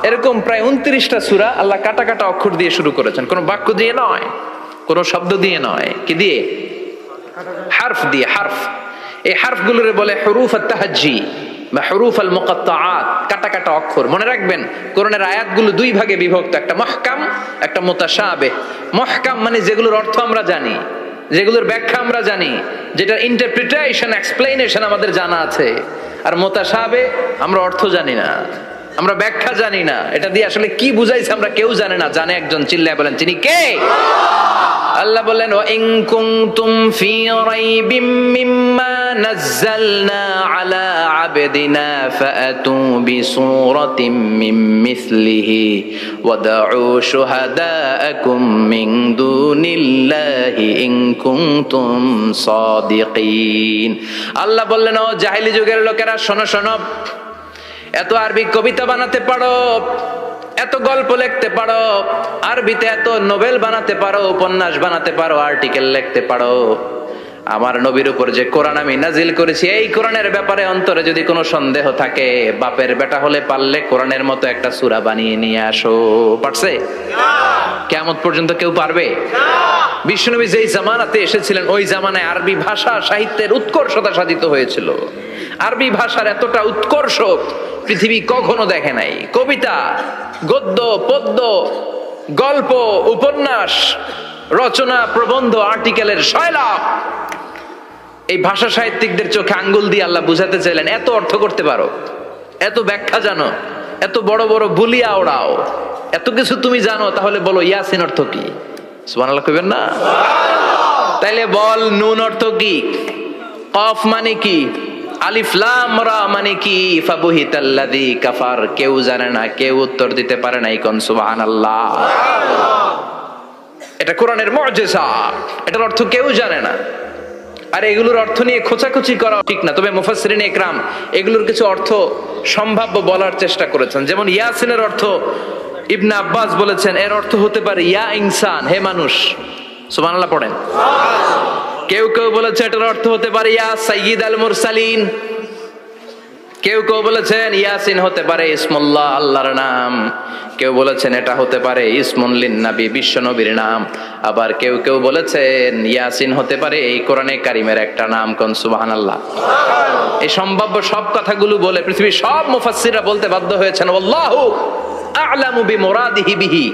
এরকম প্রায় 29টা সূরা আল্লাহ কাটা কাটা অক্ষর দিয়ে শুরু করেছেন। কোনো বাক্য দিয়ে নয়, কোনো শব্দ দিয়ে নয়। কি দিয়ে? হারফ দিয়ে। হারফ, এই হারফগুলোরে বলে হুরুফ আত-তাহাজ্জি বা হুরুফ আল মুকাত্তাআত, কাটা কাটা অক্ষর। মনে রাখবেন কোরআনের আয়াতগুলো 2 ভাগে বিভক্ত, একটা মুহকাম, একটা মুতাশাবিহ। মুহকাম মানে যেগুলোর অর্থ আমরা জানি, যেগুলোর ব্যাখ্যা আমরা জানি, যেটার ইন্টারপ্রিটেশন, এক্সপ্লেনেশন আমাদের জানা আছে। আর মুতাশাবিহ আমরা অর্থ জানি না। আমরা ব্যাখ্যা জানি না, এটা দিয়ে আসলে কি বুঝাইছে আমরা কেউ জানে না। জানে একজন, চিল্লায় বলেন তিনি কে? আল্লাহ বলেন ওয়া ইন কুনতুম ফি রাইবিম মিম্মা নাযালনা আলা আবদিনা ফাআতু বিসূরাতিন মিন মিসলিহি ওয়াদউ শুহাদাআকুম মিন দুনিল্লাহি ইন কুনতুম সাদিকিন। আল্লাহ বললেন ও জাহেলি যুগের লোকেরা, শোনো শোনো, এত আরবি কবিতা বানাতে পারো, এত গল্প লিখতে পারো, আরবিতে এত নোবেল বানাতে পারো, উপন্যাস বানাতে পারো, আর্টিকেল লিখতে পারো, আমার নবীর উপর যে কোরআন আমি নাজিল করেছি এই কোরআনের ব্যাপারে অন্তরে যদি কোনো সন্দেহ থাকে, বাপের বেটা হলে পারলে কোরআনের মতো একটা সূরা বানিয়ে নিয়ে আসো। পারছে? কিয়ামত পর্যন্ত কেউ পারবে? বিশ্বনবী যেই জামানাতে এসেছিলেন ওই জামানায় আরবি ভাষা সাহিত্যের উৎকর্ষতা সাধিত হয়েছিল। আরবি ভাষার এতটা উৎকর্ষ পৃথিবী কখনো দেখে নাই। কবিতা, গদ্য, পদ্য, গল্প, উপন্যাস, রচনা, প্রবন্ধ, আর্টিকেলের শৈলাপ। এই ভাষা সাহিত্যিকদের চোখে আঙ্গুল দিয়ে আল্লাহ বুঝাতে চাইলেন, এত অর্থ করতে পারো, এত ব্যাখ্যা জানো, এত বড় বড় বুলিয়া ওড়াও, এত কিছু তুমি জানো, তাহলে বলো ইয়াসিন অর্থ কি? সুবহানাল্লাহ কইবেন না? তাইলে বল নুন অর্থ কি, কফ মানে কি, আলিফ লাম রা মানে কি, ফাবুহিতাল্লাযী কাফার। কেউ জানে না, কেউ উত্তর দিতে পারে না। কোন সুবহানাল্লাহ। এটা কোরআনের মুজিজা, এটার অর্থ কেউ জানে না। আর এগুলোর অর্থ নিয়ে খোঁচাখুচি করা ঠিক না। তবে মুফাসসিরিনে ইকরাম এগুলোর কিছু অর্থ সম্ভাব্য বলার চেষ্টা করেছেন। যেমন ইয়াসিনের অর্থ ইবনে আব্বাস বলেছেন এর অর্থ হতে পারে ইয়া ইনসান, হে মানুষ। সুবহানাল্লাহ পড়েন। কেউ কেউ বলেছে এটার অর্থ হতে পারে ইয়া সাইয়্যিদ আল মুরসালিন। কেউ কেউ বলেছেন ইয়াসিন হতে পারে ইসমুল্লাহ, আল্লাহর নাম। কেউ বলেছেন এটা হতে পারে ইসমুন লিন নবী, বিশ্ব নবীর নাম। আবার কেউ কেউ বলেছেন ইয়াসিন হতে পারে এই কোরআনে কারিমের একটা নাম। কোন সুবহানাল্লাহ। এই সম্ভাব্য সব কথাগুলো বলে পৃথিবীর সব মুফাসসিররা বলতে বাধ্য হয়েছেন আল্লাহু আ'লামু বিমুরাদিহি বিহি।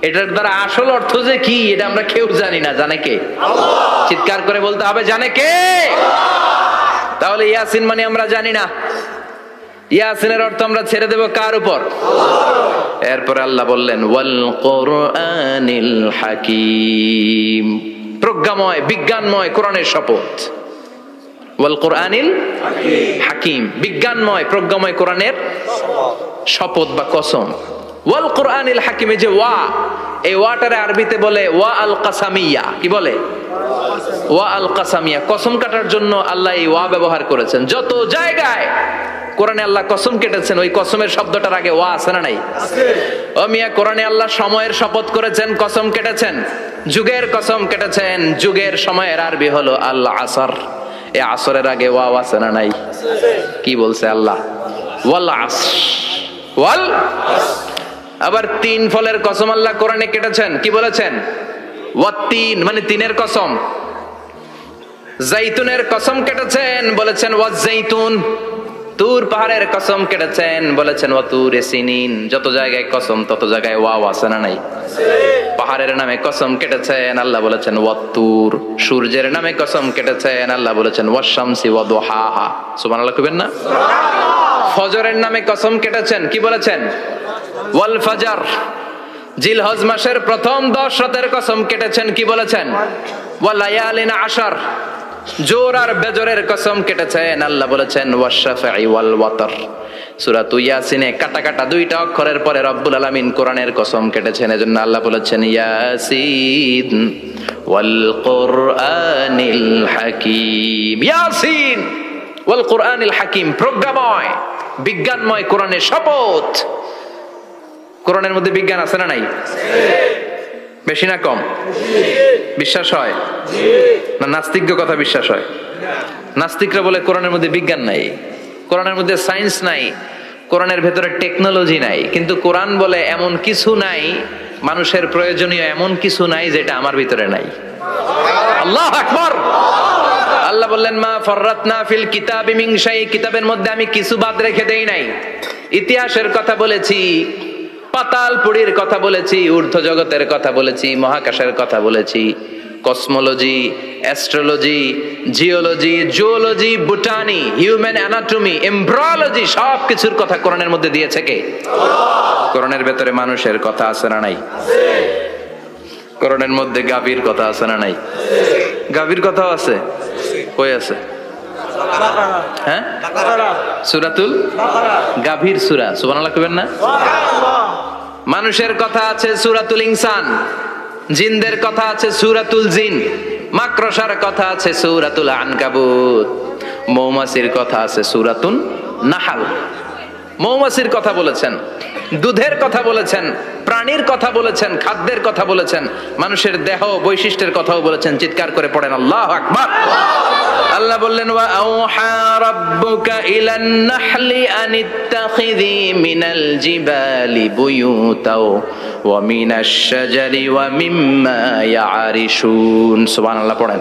এটার দ্বারা আসল অর্থ যে কি এটা আমরা কেউ জানি না। জানে কে? আল্লাহ। চিৎকার করে বলতে হবে, জানে কে? তাহলে ইয়াসিন মানে আমরা জানি না। ইয়াসিনের অর্থ আমরা ছেড়ে দেব কার উপর? আল্লাহ। এরপর আল্লাহ বললেন ওয়াল কুরআনিল হাকীম, প্রজ্ঞাময় বিজ্ঞানময় কোরআনের শপথ। ওয়াল কুরআনিল হাকীম, বিজ্ঞানময় প্রজ্ঞাময় কোরআনের শপথ বা কসম। ওয়াল কুরআনিল হাকীম, যে ওয়া, এই ওয়াটারে আরবিতে বলে ওয়া আল কাসামিয়া। কি বলে? ওয়া আল কাসামিয়া। কসম কাটার জন্য আল্লাহ এই ওয়া ব্যবহার করেছেন। যত জায়গায় কোরআনে আল্লাহ কসম কেটেছেন ওই কসমের শব্দটার আগে ওয়া আছে না নাই? আছে। ও মিয়া, কোরআনে আল্লাহ সময়ের শপথ করেছেন, কসম কেটেছেন, যুগের কসম কেটেছেন। যুগের সময়ের আরবি হলো আল আসর। এই আসরের আগে ওয়া আছে না নাই? আছে। কি বলছে আল্লাহ? ওয়াল আসর, ওয়াল আসর। আবার তিন ফলের কসম আল্লাহ কোরআনে কেটেছেন। কি বলেছেন? ওয়াত্তিন, মানে তিনের কসম। জাইতুনের কসম কেটেছেন, বলেছেন ওয়াজ জাইতুন। তুর পাহাড়ের কসম কেটেছেন, বলেছেন ওয়াতুরে সিনিন। যত জায়গায় কসম তত জায়গায় ওয়াও আছে না নাই? পাহাড়ের নামে কসম কেটেছেন, আল্লাহ বলেছেন ওয়াতুর। সূর্যের নামে কসম কেটেছেন, আল্লাহ বলেছেন ওয়াশ-শামসি ওয়া দুহাহা। সুবহানাল্লাহ কইবেন না? ফজরের নামে কসম কেটেছেন, কি বলেছেন? ওয়াল ফাজর। জিলহজ মাসের প্রথম 10 রাতের কসম কেটেছেন, কি বলেছেন? ওয়া লায়ালিন আশর। জোর আর বেজরের কসম কেটেছেন, আল্লাহ বলেছেন ওয়াশ-শাফঈ ওয়াল ওয়াতর। সূরা ইয়াসিনে কাটা কাটা দুইটা অক্ষরের পরে রব্বুল আলামিন কোরআনের কসম কেটেছেন। এজন্য আল্লাহ বলেছেন ইয়াসিন ওয়াল কুরআনিল হাকীম। ইয়াসিন ওয়াল কুরআনিল হাকীম, প্রজ্ঞাময় বিজ্ঞানময় কোরআনের শপথ। কোরআনের মধ্যে বিজ্ঞান আছে না নাই? বেশি না কম? বিশ্বাস হয় না? নাস্তিকদের কথা বিশ্বাস হয়? নাস্তিকরা বলে কোরআনের মধ্যে বিজ্ঞান নাই, কোরআনের মধ্যে সায়েন্স নাই, কোরআনের ভেতরে টেকনোলজি নাই। কিন্তু কোরআন বলে এমন কিছু নাই, মানুষের প্রয়োজনীয় এমন কিছু নাই যেটা আমার ভিতরে নাই। আল্লাহু আকবার। আল্লাহ বললেন মা ফাররাতনা ফিল কিতাবি মিন শাই, কিতাবের মধ্যে আমি কিছু বাদ রেখে দেই নাই। ইতিহাসের কথা বলেছি, পাতাল পুরীর কথা বলেছি, ঊর্ধ্ব জগতের কথা বলেছি, মহাকাশের কথা বলেছি, cosmology, astrology, geology, zoology, botany, human anatomy, embryology, সব কিছুর কথা কোরআনের মধ্যে দিয়েছে কে? কোরআনের ভেতরে মানুষের কথা আছে না নাই? কোরআনের মধ্যে গাভীর কথা আছে না নাই? গাভীর কথাও আছে। কই আছে? হ্যাঁ, সূরাতুল গাভীর সূরা। সুবহানাল্লাহ কইবেন না? মানুষের কথা আছে সূরাতুল ইনসান, জিনদের কথা আছে সূরাতুল জিন, মাকড়সার কথা আছে সূরাতুল আনকাবুত, মৌমাছির কথা আছে সূরাতুন নাহাল। মৌমাছির কথা বলেছেন, দুধের কথা বলেছেন, প্রাণীর কথা বলেছেন, খাদ্যের কথা বলেছেন, মানুষের দেহ বৈশিষ্ট্যের কথাও বলেছেন। চিৎকার করে পড়েন আল্লাহু আকবার। আল্লাহ বললেন ওয়া আওহা রাব্বুকা ইলান নাহলি আনিত্তাখিযি মিনাল জিবালি বুয়ুতাও ওয়া মিনাশ শাজারি ওয়া মিম্মা ইয়ারিশুন। সুবহানাল্লাহ পড়েন।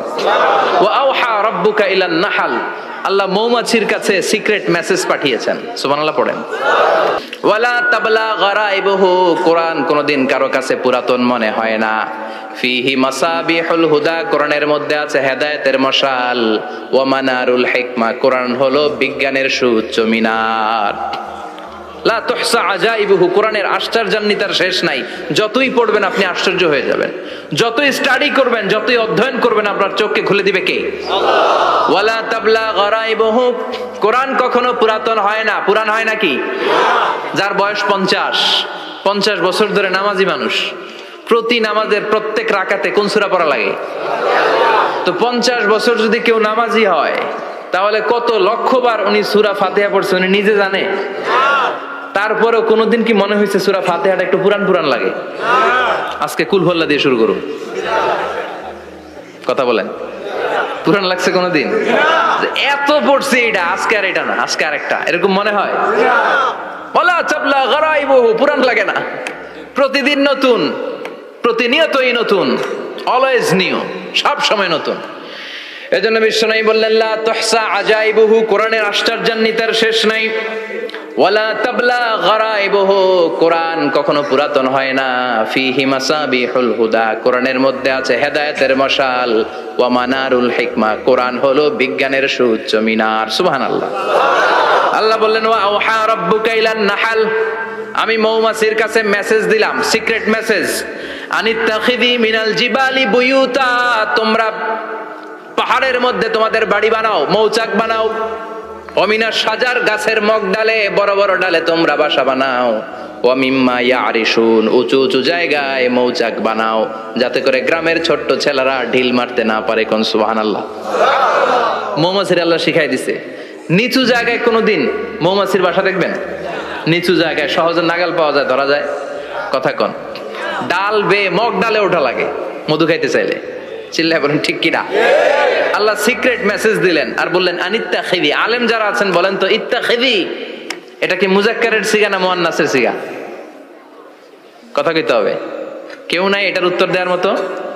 ওয়া আওহা রাব্বুকা ইলান নাহল, আল্লাহ মৌমাছির কাছে সিক্রেট মেসেজ পাঠিয়েছেন। সুবহানাল্লাহ পড়েন। ওয়ালা তাবলা গারাইবুহু, কোরআন কোনদিন কারো কাছে পুরাতন মনে হয় না। ফিহি মাসাবিহুল হুদা, কোরআনের মধ্যে আছে হেদায়েতের মশাল। ওয়া মানারুল হিকমা, কোরআন হলো বিজ্ঞানের সুউচ্চ মিনার। লা তুহসা আজাইবুহু, কোরআনের আশ্চর্যান্বিতার শেষ নাই। যতই পড়বেন আপনি আশ্চর্য হয়ে যাবেন, যতই স্টাডি করবেন, যতই অধ্যয়ন করবেন, আপনার চোখকে খুলে দিবে কে? আল্লাহ। ওয়ালা তাবলা গারাইবুহু, কোরআন কখনো পুরাতন হয় না। পুরান হয় নাকি? যার বয়স 50 বছর ধরে নামাজি মানুষ, প্রতি নামাজের প্রত্যেক রাকাতে কোন সূরা পড়া লাগে? তো 50 বছর যদি কেউ নামাজি হয়, তাহলে কত লক্ষবার উনি সূরা ফাতিহা পড়ছে উনি নিজে জানে? তারপরেও কোনোদিন কি মনে হয়েছে সূরা ফাতিহাটা একটু পুরান পুরান লাগে? আজকে কুল হল্লা দিয়ে শুরু করুন, কথা বলেন। পুরান লাগছে কোনোদিন? এত পড়ছে এটা, আজকে আর এটা না, আজকে আর একটা, এরকম মনে হয়? ওয়ালা তাবলা গারাইবুহু, পুরান লাগে না। প্রতিদিন নতুন, প্রতিনিয়তই নতুন, অলওয়েজ নিউ, সব সময় নতুন। এজন্য বিশ্বনবী বললেন লা তুহসা আজাইবুহু, কোরআনের আশ্চর্যান্বিতার শেষ নাই। ওয়ালা তাবলা গারাইবুহু, কোরআন কখনো পুরাতন হয় না। ফিহি মাসাবিহুল হুদা, কোরআনের মধ্যে আছে হেদায়েতের মশাল। ওয়া মানারুল হিকমা, কোরআন হলো বিজ্ঞানের সুউচ্চ মিনার। সুবহানাল্লাহ। আল্লাহ বললেন ওয়া আওহা রাব্বুকা ইলান নাহাল, আমি মৌমাছির কাছে মেসেজ দিলাম, সিক্রেট মেসেজ। আনিত্তাখিযি মিনাল জিবালি বুয়ুতা, তোমরা পাহাড়ের মধ্যে তোমাদের বাড়ি বানাও, মৌচাক বানাও। অমিনা সাজার, গাছের মগ ডালে, বড় বড় ডালে তোমরা বাসা বানাও। ওয়া মিম্মা ইয়ারিশুন, উঁচু উঁচু জায়গায় মৌচাক বানাও, যাতে করে গ্রামের ছোট্ট ছেলেরা ঢিল মারতে না পারে। কোন সুবহানাল্লাহ। মৌমাছির আল্লাহ শিখাই দিছে। নিচু জায়গায় কোনোদিন মৌমাছির বাসা দেখবেন? নিচু জায়গায় সহজে নাগাল পাওয়া যায়, ধরা যায়। কথা কন। ডাল বেয়ে মগ ডালে ওঠা লাগে মধু খাইতে চাইলে। চিল্লায় বলেন ঠিক কিনা? আল্লাহ সিক্রেট মেসেজ দিলেন আর বললেন আনিত্তাখিযি। আলেম যারা আছেন বলেন তো, ইত্তাখিযি এটা কি মুজাক্কারের সিগা না মুয়ান্নাসের সিগা? কথা কইতে হবে। কেউ নাই এটার উত্তর দেওয়ার মতো?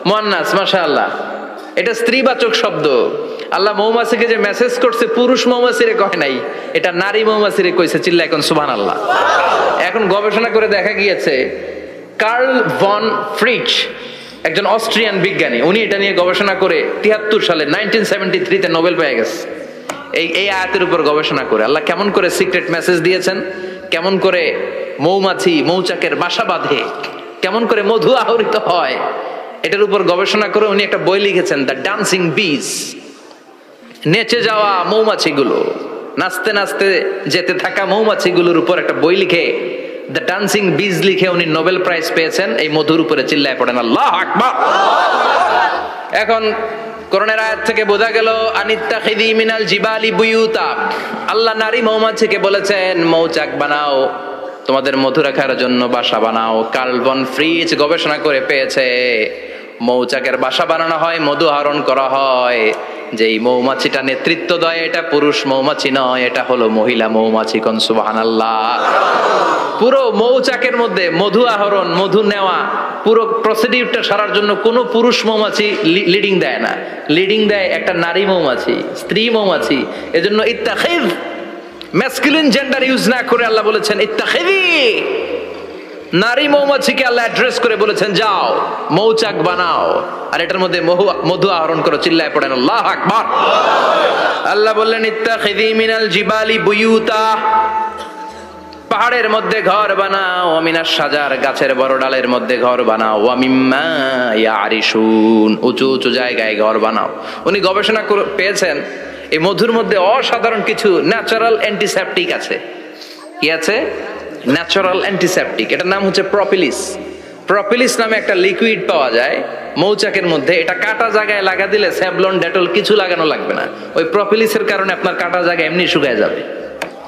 মুয়ান্নাস, মাশাআল্লাহ। এটা স্ত্রীবাচক শব্দ। আল্লাহ মৌমাছিকে যে মেসেজ করছে পুরুষ মৌমাছিরে কয় নাই, এটা নারী মৌমাছিরে কইছে। চিল্লা এখন সুবহানাল্লাহ। এখন গবেষণা করে দেখা গিয়েছে, কার্ল ভন ফ্রিচ একজন অস্ট্রিয়ান বিজ্ঞানী, উনি এটা নিয়ে গবেষণা করে 73 সালে 1973 নোবেল পেয়ে গেছে। এই আয়াতের উপর গবেষণা করে আল্লাহ কেমন করে সিক্রেট মেসেজ দিয়েছেন, কেমন করে মৌমাছি মৌচাকের বাসা বাঁধে, কেমন করে মধু আহরিত হয়, এটার উপর গবেষণা করে উনি একটা বই লিখেছেন, দ্য ডান্সিং বিজ। নেচে যাওয়া মৌমাছিগুলো, নাচতে নাচতে যেতে থাকা মৌমাছিগুলোর উপর একটা বই লিখে, দ্য ডান্সিং বিজ লিখে উনি নোবেল প্রাইজ পেয়েছেন এই মধুর উপরে। চিল্লায় পড়েন আল্লাহু আকবার। এখন কোরআনের আয়াত থেকে বোঝা গেল আনিত্তাখিযি মিনাল জিবালি বুয়ুতা, আল্লাহ নারী মৌমাছিকে বলেছেন মৌচাক বানাও, তোমাদের মধু রাখার জন্য বাসা বানাও। কার্ল ভন ফ্রিচ গবেষণা করে পেয়েছে মৌচাকের বাসা বানানো হয়, মধু আহরণ করা হয়, যেই মৌমাছিটা নেতৃত্ব দেয় এটা পুরুষ মৌমাছি নয়, এটা হলো মহিলা মৌমাছি। কোন সুবহানাল্লাহ। পুরো মৌচাকের মধ্যে মধু আহরণ, মধু নেওয়া, পুরো প্রসিডিউরটা সারার জন্য কোনো পুরুষ মৌমাছি লিডিং দেয় না, লিডিং দেয় একটা নারী মৌমাছি, স্ত্রী মৌমাছি। এজন্য ইত্তাখিয, ম্যাসকুলিন জেন্ডার ইউজ না করে আল্লাহ বলেছেন ইত্তাখিযি। নারী মৌমাছিকে আল্লাহ অ্যাড্রেস করে বলেছেন যাও মৌচাক বানাও আর এটার মধ্যে মধু আহরণ করো, চিল্লায় পড়েন আল্লাহু আকবার। আল্লাহ বললেন ইত্তাখিযী মিনাল জিবালি বুয়ুতা, পাহাড়ের মধ্যে ঘর বানাও, মিনাশ শাজার গাছের বড় ডালের মধ্যে ঘর বানাও, ওয়া মিম্মা ইয়ারিশুন উঁচু উঁচু জায়গায় ঘর বানাও। উনি গবেষণা পেয়েছেন এই মধুর মধ্যে অসাধারণ কিছু ন্যাচারাল অ্যান্টিসেপটিক আছে। কি আছে? Natural antiseptic. এটার নাম হচ্ছে প্রপিলিস। প্রপিলিস নামে একটা লিকুইড পাওয়া যায় মৌচাকের মধ্যে। এটা কাটা জায়গায় লাগা দিলে স্যাভলন ডেটল কিছু লাগানো লাগবে না। ওই প্রপিলিসের কারণে আপনার কাটা জায়গা এমনি শুকিয়ে যাবে।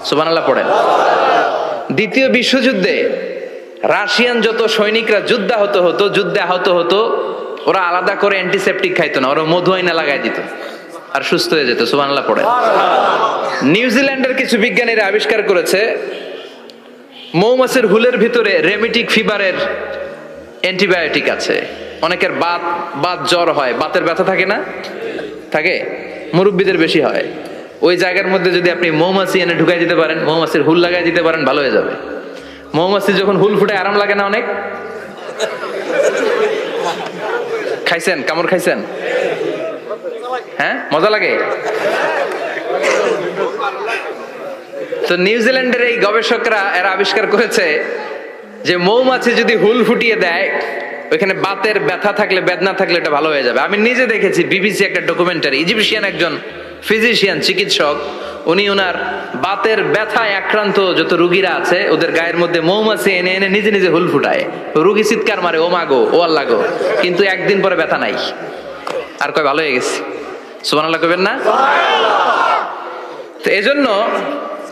সুবহানাল্লাহ পড়েন। দ্বিতীয় বিশ্বযুদ্ধে রাশিয়ান যত সৈনিকরা যুদ্ধে আহত হতো ওরা আলাদা করে অ্যান্টিসেপটিক খাইতো না, ওরা মধু আইনা লাগাই দিত আর সুস্থ হয়ে যেত। সুবহানাল্লাহ পড়েন। নিউজিল্যান্ডের কিছু বিজ্ঞানীরা আবিষ্কার করেছে মৌমাছির হুলের ভিতরে রেমিটিক ফিভারের অ্যান্টিবায়োটিক আছে। অনেকের বাত জ্বর হয়, বাতের ব্যথা থাকে না? থাকে, মুরব্বীদের বেশি হয়। ওই জায়গার মধ্যে যদি আপনি মৌমাছি এনে ঢুকাই দিতে পারেন, মৌমাছির হুল লাগাই দিতে পারেন, ভালো হয়ে যাবে। মৌমাছি যখন হুল ফুটে আরাম লাগে না অনেক? খাইছেন? কামড় খাইছেন? হ্যাঁ, মজা লাগে। তো নিউজিল্যান্ডের এই গবেষকরা এরা আবিষ্কার করেছে যে মৌমাছি যদি হুল ফুটিয়ে দেয় ওইখানে বাতের ব্যথা থাকলে বেদনা থাকলে এটা ভালো হয়ে যাবে। আমি নিজে দেখেছি, বিবিসি একটা ডকুমেন্টারি, ইজিপশিয়ান একজন ফিজিশিয়ান চিকিৎসক, উনি ওনার বাতের ব্যথায় আক্রান্ত যত রুগীরা আছে ওদের গায়ের মধ্যে মৌমাছি এনে এনে নিজে নিজে হুল ফুটায়। রুগী চিৎকার মারে ও মাগো ও আল্লাহ গো, কিন্তু একদিন পরে ব্যথা নাই আর কয় ভালো হয়ে গেছে। সুবহানাল্লাহ কইবেন না? তো এজন্য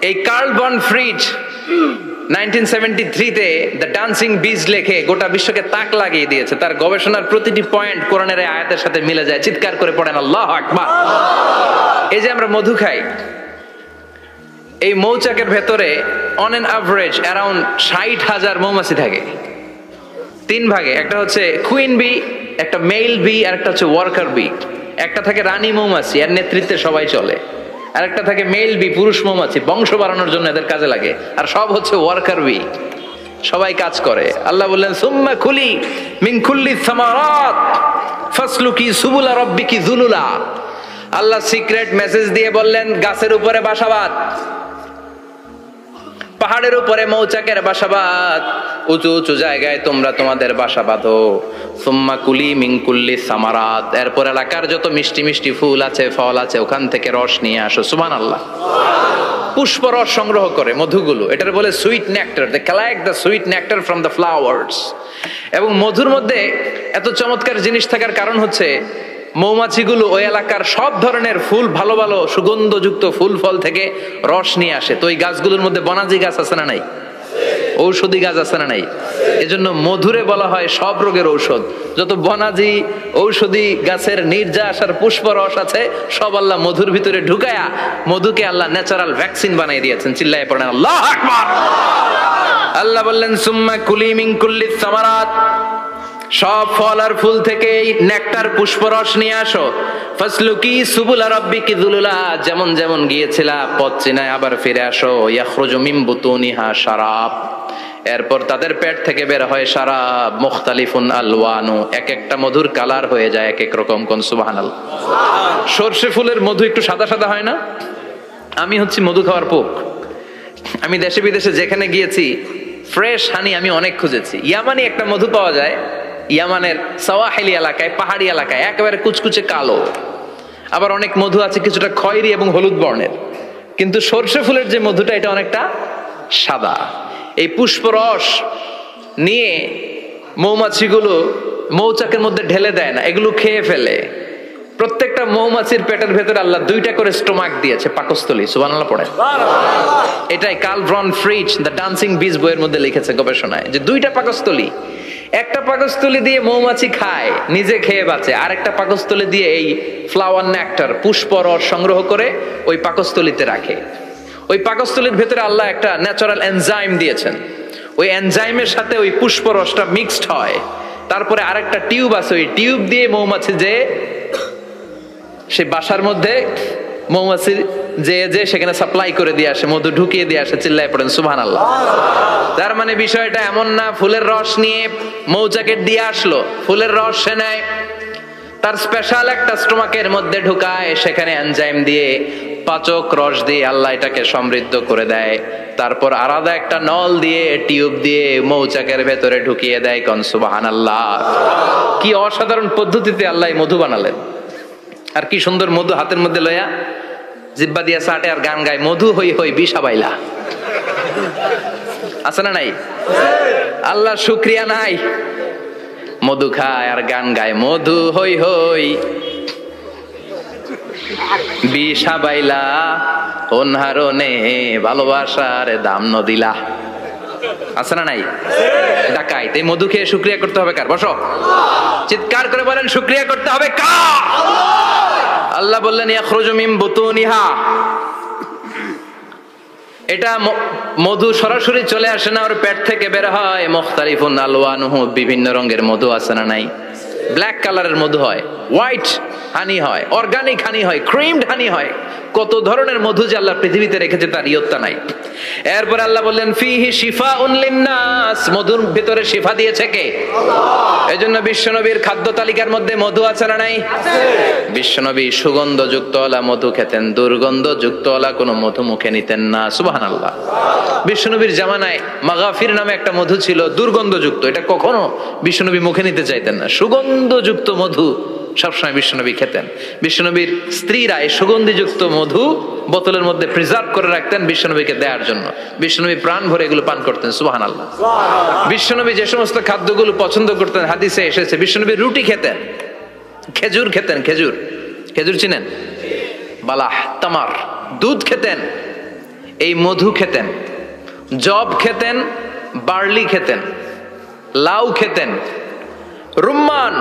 এই কার্ল বন ফ্রিজ 1973 তে দ্য ডান্সিং বিজ লেখে গোটা বিশ্বকে তাক লাগিয়ে দিয়েছে। তার গবেষণার প্রতিটি পয়েন্ট কোরআনের আয়াতের সাথে মিলে যায়। চিৎকার করে পড়েন আল্লাহু আকবার। এই যে আমরা মধু খাই, এই মৌচাকের ভেতরে অন এন অ্যাভারেজ অ্যারাউন্ড 60,000 মৌমাছি থাকে। তিন ভাগে, একটা হচ্ছে কুইন বি, একটা মেল বি, আর একটা হচ্ছে ওয়ার্কার বি। একটা থাকে রানী মৌমাছি, এর নেতৃত্বে সবাই চলে। আর একটা থাকে মেল বি, পুরুষ মৌমাছি, বংশ বাড়ানোর জন্য এদের কাজে লাগে। আর সব হচ্ছে ওয়ার্কার বি, সবাই কাজ করে। আল্লাহ বললেন সুম্মা কুলি মিন কুল্লি সামারাত ফাসলুকি সুবুলা রাব্বিকি যুলুলা। আল্লাহ সিক্রেট মেসেজ দিয়ে বললেন গাছের উপরে বাসাবাদ, পাহাড়ের উপরে মৌচাকের বাসাবাদ, উঁচু উঁচু জায়গায় তোমরা তোমাদের বাসা বাঁধো। সুম্মা কুলি মিন কুল্লি সামারাত, এরপর এলাকার যত মিষ্টি মিষ্টি ফুল আছে ফল আছে ওখান থেকে রস নিয়ে আসো। সুবহানাল্লাহ। পুষ্প রস সংগ্রহ করে মধুগুলো, এটার বলে sweet nectar. They collect the sweet nectar from the flowers. এবং মধুর মধ্যে এত চমৎকার জিনিস থাকার কারণ হচ্ছে মৌমাছিগুলো ওই এলাকার সব ধরনের ফুল, ভালো ভালো সুগন্ধযুক্ত ফুল ফল থেকে রস নিয়ে আসে। তো ওই গাছগুলোর মধ্যে বনাজি গাছ আছে না নাই? ঔষধি গাছ আছে না নাই? এজন্য মধুরে বলা হয় সব রোগের ঔষধ। যত বনাজি ঔষধি গাছের নির্যাস আর পুষ্প রস আছে সব আল্লাহ মধুর ভিতরে ঢুকায়া মধুকে আল্লাহ ন্যাচারাল ভ্যাকসিন বানিয়ে দিয়েছেন। চিল্লায়ে পড়েন আল্লাহু আকবার। আল্লাহ বললেন সুম্মা কুলি মিন কুল্লি সামারাত, সব ফল আর ফুল থেকে নেকটার পুষ্পরস নিয়ে আসো। ফাসলুকি সুবুলা রাব্বিকি যুলুলা, যেমন যেমন গিয়েছিলা পথ চিনায় আবার ফিরে আসো। ইয়াখরুজু মিন বুতুনিহা শারাব, এরপর তাদের পেট থেকে বের হয় শারাব। মুখতালিফুন আলওয়ানু, এক একটা মধুর কালার হয়ে যায় এক এক রকম। কোন সুবহানাল্লাহ। সরষে ফুলের মধু একটু সাদা সাদা হয় না? আমি হচ্ছি মধু খাওয়ার পোক। আমি দেশে বিদেশে যেখানে গিয়েছি ফ্রেশ হানি আমি অনেক খুঁজেছি। ইয়ামানি একটা মধু পাওয়া যায় ইয়ামানের সাওয়াহিলি এলাকায়, পাহাড়ি এলাকায়, একেবারে কুচকুচে কালো। আবার অনেক মধু আছে কিছুটা খয়েরি এবং হলুদ বর্ণের। কিন্তু সরষে ফুলের যে মধুটা এটা অনেকটা সাদা। এই পুষ্পরস নিয়ে মৌমাছিগুলো মৌচাকের মধ্যে ঢেলে দেয় না, এগুলো খেয়ে ফেলে। প্রত্যেকটা মৌমাছির পেটের ভেতরে আল্লাহ 2টা করে স্টোমাক দিয়েছে, পাকস্থলী। সুবহানাল্লাহ পড়ে। এটাই Karl von Frisch the dancing bees বইয়ের মধ্যে লিখেছে গবেষণায় যে 2টা পাকস্থলী। একটা পাকস্থলী দিয়ে মৌমাছি খায়, নিজে খেয়ে বাঁচে। আরেকটা পাকস্থলী দিয়ে এই ফ্লাওয়ার নেক্টার পুষ্পরস সংগ্রহ করে ওই পাকস্থলীতে রাখে। ওই পাকস্থলীর ভেতরে আল্লাহ একটা ন্যাচারাল এনজাইম দিয়েছেন। ওই এনজাইমের সাথে ওই পুষ্পরসটা মিক্সড হয়। তারপরে আরেকটা টিউব আছে, ওই টিউব দিয়ে মৌমাছি যে সেই বাসার মধ্যে মৌমাছির যে যে সেখানে সাপ্লাই করে দিয়ে আসে, মধু ঢুকিয়ে দিয়ে আসে, চিল্লায় পড়েন সুবহানাল্লাহ। তার মানে বিষয়টা এমন না ফুলের রস নিয়ে মৌচাকে দিয়ে আসলো, ফুলের রস সে নেয়, তার স্পেশাল একটা স্টোমাকের মধ্যে ঢুকায়, সেখানে এনজাইম দিয়ে পাচক রস দিয়ে আল্লাহ এটাকে সমৃদ্ধ করে দেয়, তারপর আলাদা একটা নল দিয়ে টিউব দিয়ে মৌচাকের ভেতরে ঢুকিয়ে দেয়। কোন সুবহানাল্লাহ। কি অসাধারণ পদ্ধতিতে আল্লাহ মধু বানালেন, আর কি সুন্দর মধু হাতের মধ্যে লয়া জিব্বা দিয়া চাটে আর গান গায়, মধু হই হই বিষাবাইলা। আছে না নাই? আল্লাহ শুকরিয়া নাই? মধু খায় আর গান গায়, মধু হই হই বিষাবাইলা, অনহারনে ভালোবাসার দাম নদিলা। আছে না নাই? ডাকাইত। এই মধু খেয়ে শুকরিয়া করতে হবে কার? বসো, চিৎকার করে বলেন শুকরিয়া করতে হবে কার? আল্লাহ বললেন ইয়াখরুজু মিন বুতুনিহা, এটা মধু সরাসরি চলে আসে না, ওর পেট থেকে বের হয়। মুখতালিফুন আলওয়ানুহু, বিভিন্ন রঙের মধু। আছে না নাই? ব্ল্যাক কালারের মধু হয়, হোয়াইট হানি হয়, অর্গানিক হানি হয়, ক্রিমড হানি হয়। কত ধরনের মধু যে আল্লাহ পৃথিবীতে রেখেছে তার ইয়ত্তা নাই। এরপর আল্লাহ বললেন ফিহি শিফাউন লিন্নাস, মধুর ভিতরে শিফা দিয়েছে কে? আল্লাহ। এজন্য বিশ্বনবীর খাদ্য তালিকার মধ্যে মধু আছে না নাই? আছে। বিশ্বনবী সুগন্ধযুক্তওয়ালা মধু খেতেন, দুর্গন্ধযুক্তওয়ালা কোনো মধু মুখে নিতেন না। সুবহানাল্লাহ। বিশ্বনবীর জামানায় মাগাফির নামে একটা মধু ছিল, দুর্গন্ধযুক্ত, এটা কখনো বিশ্বনবী মুখে নিতে চাইতেন না। সুগন্ধযুক্ত মধু সবসময় বিশ্বনবী খেতেন। বিশ্বনবীর স্ত্রীরা এই সুগন্ধিযুক্ত মধু বোতলের মধ্যে প্রিজার্ভ করে রাখতেন বিশ্বনবীকে দেওয়ার জন্য। বিশ্বনবী প্রাণ ভরে এগুলো পান করতেন। সুবহানাল্লাহ। বিশ্বনবী যে সমস্ত খাদ্যগুলো পছন্দ করতেন হাদিসে এসেছে, বিশ্বনবী রুটি খেতেন, খেজুর খেতেন, খেজুর, খেজুর চিনেন? বালাহ, তামার, দুধ খেতেন, এই মধু খেতেন, জব খেতেন, বার্লি খেতেন, লাউ খেতেন, রুম্মান,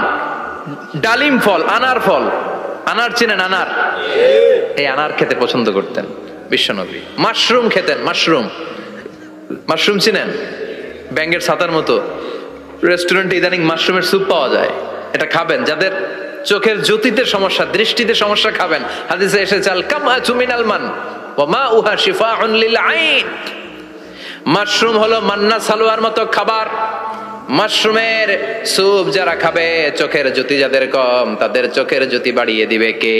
ডালিম ফল, আনার ফল, আনার চিনেন? আনার, এই আনার খেতে পছন্দ করতেন বিশ্বনবী। মাশরুম খেতেন, মাশরুম, মাশরুম চিনেন? ব্যাঙের ছাতার মতো। রেস্টুরেন্টে ইদানিং মাশরুমের স্যুপ পাওয়া যায়, এটা খাবেন। যাদের চোখের জ্যোতিতে সমস্যা, দৃষ্টিতে সমস্যা, খাবেন। হাদিসে এসেছে আল কামআতু মিনাল মান ওয়া মাউহা শিফাউন লিল আইন। মাশরুম হলো মান্না সালোয়ার মতো খাবার। মাশরুমের স্যুপ যারা খাবে, চোখের জ্যোতি যাদের কম, তাদের চোখের জ্যোতি বাড়িয়ে দিবে কে?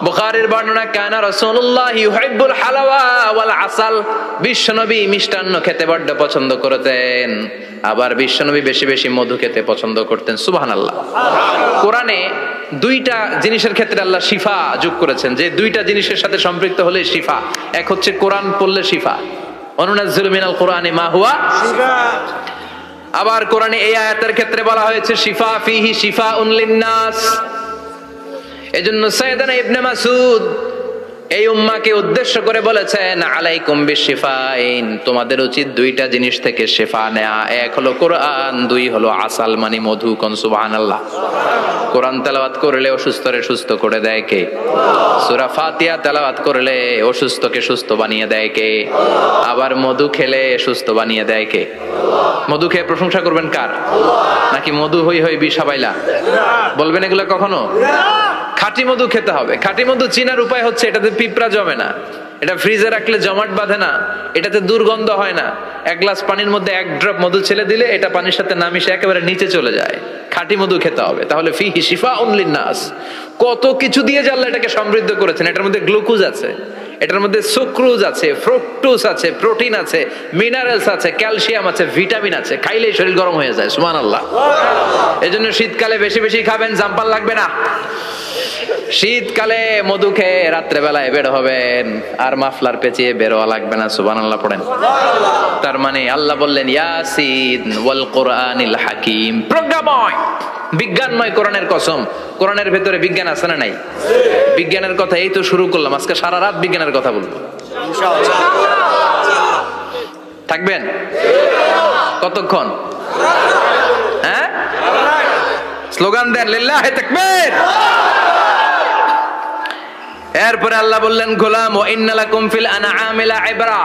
বুখারীর বর্ণনা, কানা রাসূলুল্লাহ ইউহিব্বুল হালাওয়া ওয়াল আসাল, বিশ্বনবী মিষ্টান্ন খেতে বড় পছন্দ করতেন, আবার বিশ্বনবী বেশি বেশি মধু খেতে পছন্দ করতেন। সুবহানাল্লাহ। কোরআনে দুইটা জিনিসের ক্ষেত্রে আল্লাহ শিফা যোগ করেছেন, যে দুইটা জিনিসের সাথে সম্পৃক্ত হলে শিফা। এক হচ্ছে কোরআন পড়লে শিফা, অনুনাজ্জিলু মিনাল কোরআনি মা হুয়া শিফা। আবার কোরআনে এই আয়াতের ক্ষেত্রে বলা হয়েছে শিফা ফিহি শিফাউন লিন্নাস। এজন্য সাইয়েদানা ইবনে মাসউদ এই উম্মাহকে উদ্দেশ্য করে বলেছেন আলাইকুম বিশিফাইন, তোমাদের উচিত দুইটা জিনিস থেকে শিফা নেয়া। এক হলো কোরআন, দুই হলো আসাল মানে মধু। কোন সুবহানাল্লাহ। কোরআন তেলাওয়াত করলে অসুস্থরে সুস্থ করে দেয় কে? সূরা ফাতিহা তেলাওয়াত করলে অসুস্থকে সুস্থ বানিয়ে দেয় কে? আবার মধু খেলে সুস্থ বানিয়ে দেয় কে? মধু খেয়ে প্রশংসা করবেন কার? নাকি মধু হই হই বিষাবাইলা বলবেন এগুলো কখনো? খাঁটি মধু খেতে হবে। খাঁটি মধু চিনার উপায় হচ্ছে এটাতে পিঁপড়া জমে না, এটা ফ্রিজে রাখলে জমাট বাঁধে না, এটাতে দুর্গন্ধ হয় না। এক গ্লাস পানির মধ্যে এক ড্রপ মধু ছেলে দিলে এটা পানির সাথে না মিশে একেবারে নিচে চলে যায়। খাঁটি মধু খেতে হবে। তাহলে ফিহি শিফাউন লিন্নাস। কত কিছু দিয়ে যে আল্লাহ এটাকে সমৃদ্ধ করেছেন। এটার মধ্যে গ্লুকোজ আছে, এটার মধ্যে সুক্রোজ আছে, ফ্রুকটোজ আছে, প্রোটিন আছে, মিনারেলস আছে, ক্যালসিয়াম আছে, ভিটামিন আছে। খাইলেই শরীর গরম হয়ে যায়। সুবহানাল্লাহ। এজন্য শীতকালে বেশি বেশি খাবেন, জাম্পার লাগবে না। শীতকালে মধু খেয়ে রাত্রে বেলায় বের হবেন, আর মাফলার পেঁচিয়ে বেরোয়া লাগবে না। সুবহানাল্লাহ পড়েন। তার মানে আল্লাহ বললেন ইয়াসিন ওয়াল কোরআনিল হাকিম, প্রজ্ঞাময় বিজ্ঞানময় কোরআনের কসম। কোরআনের ভেতরে বিজ্ঞান আছে না নাই? বিজ্ঞানের কথা এই তো শুরু করলাম, আজকে সারা রাত বিজ্ঞানের কথা বলবো ইনশাআল্লাহ। থাকবেন কতক্ষণ? হ্যাঁ, স্লোগান দেন লিল্লাহি তাকবীর। এরপরে আল্লাহ বললেন গোলাম ওয়া ইন্নালাকুম ফিল আনআমি লাইবরা,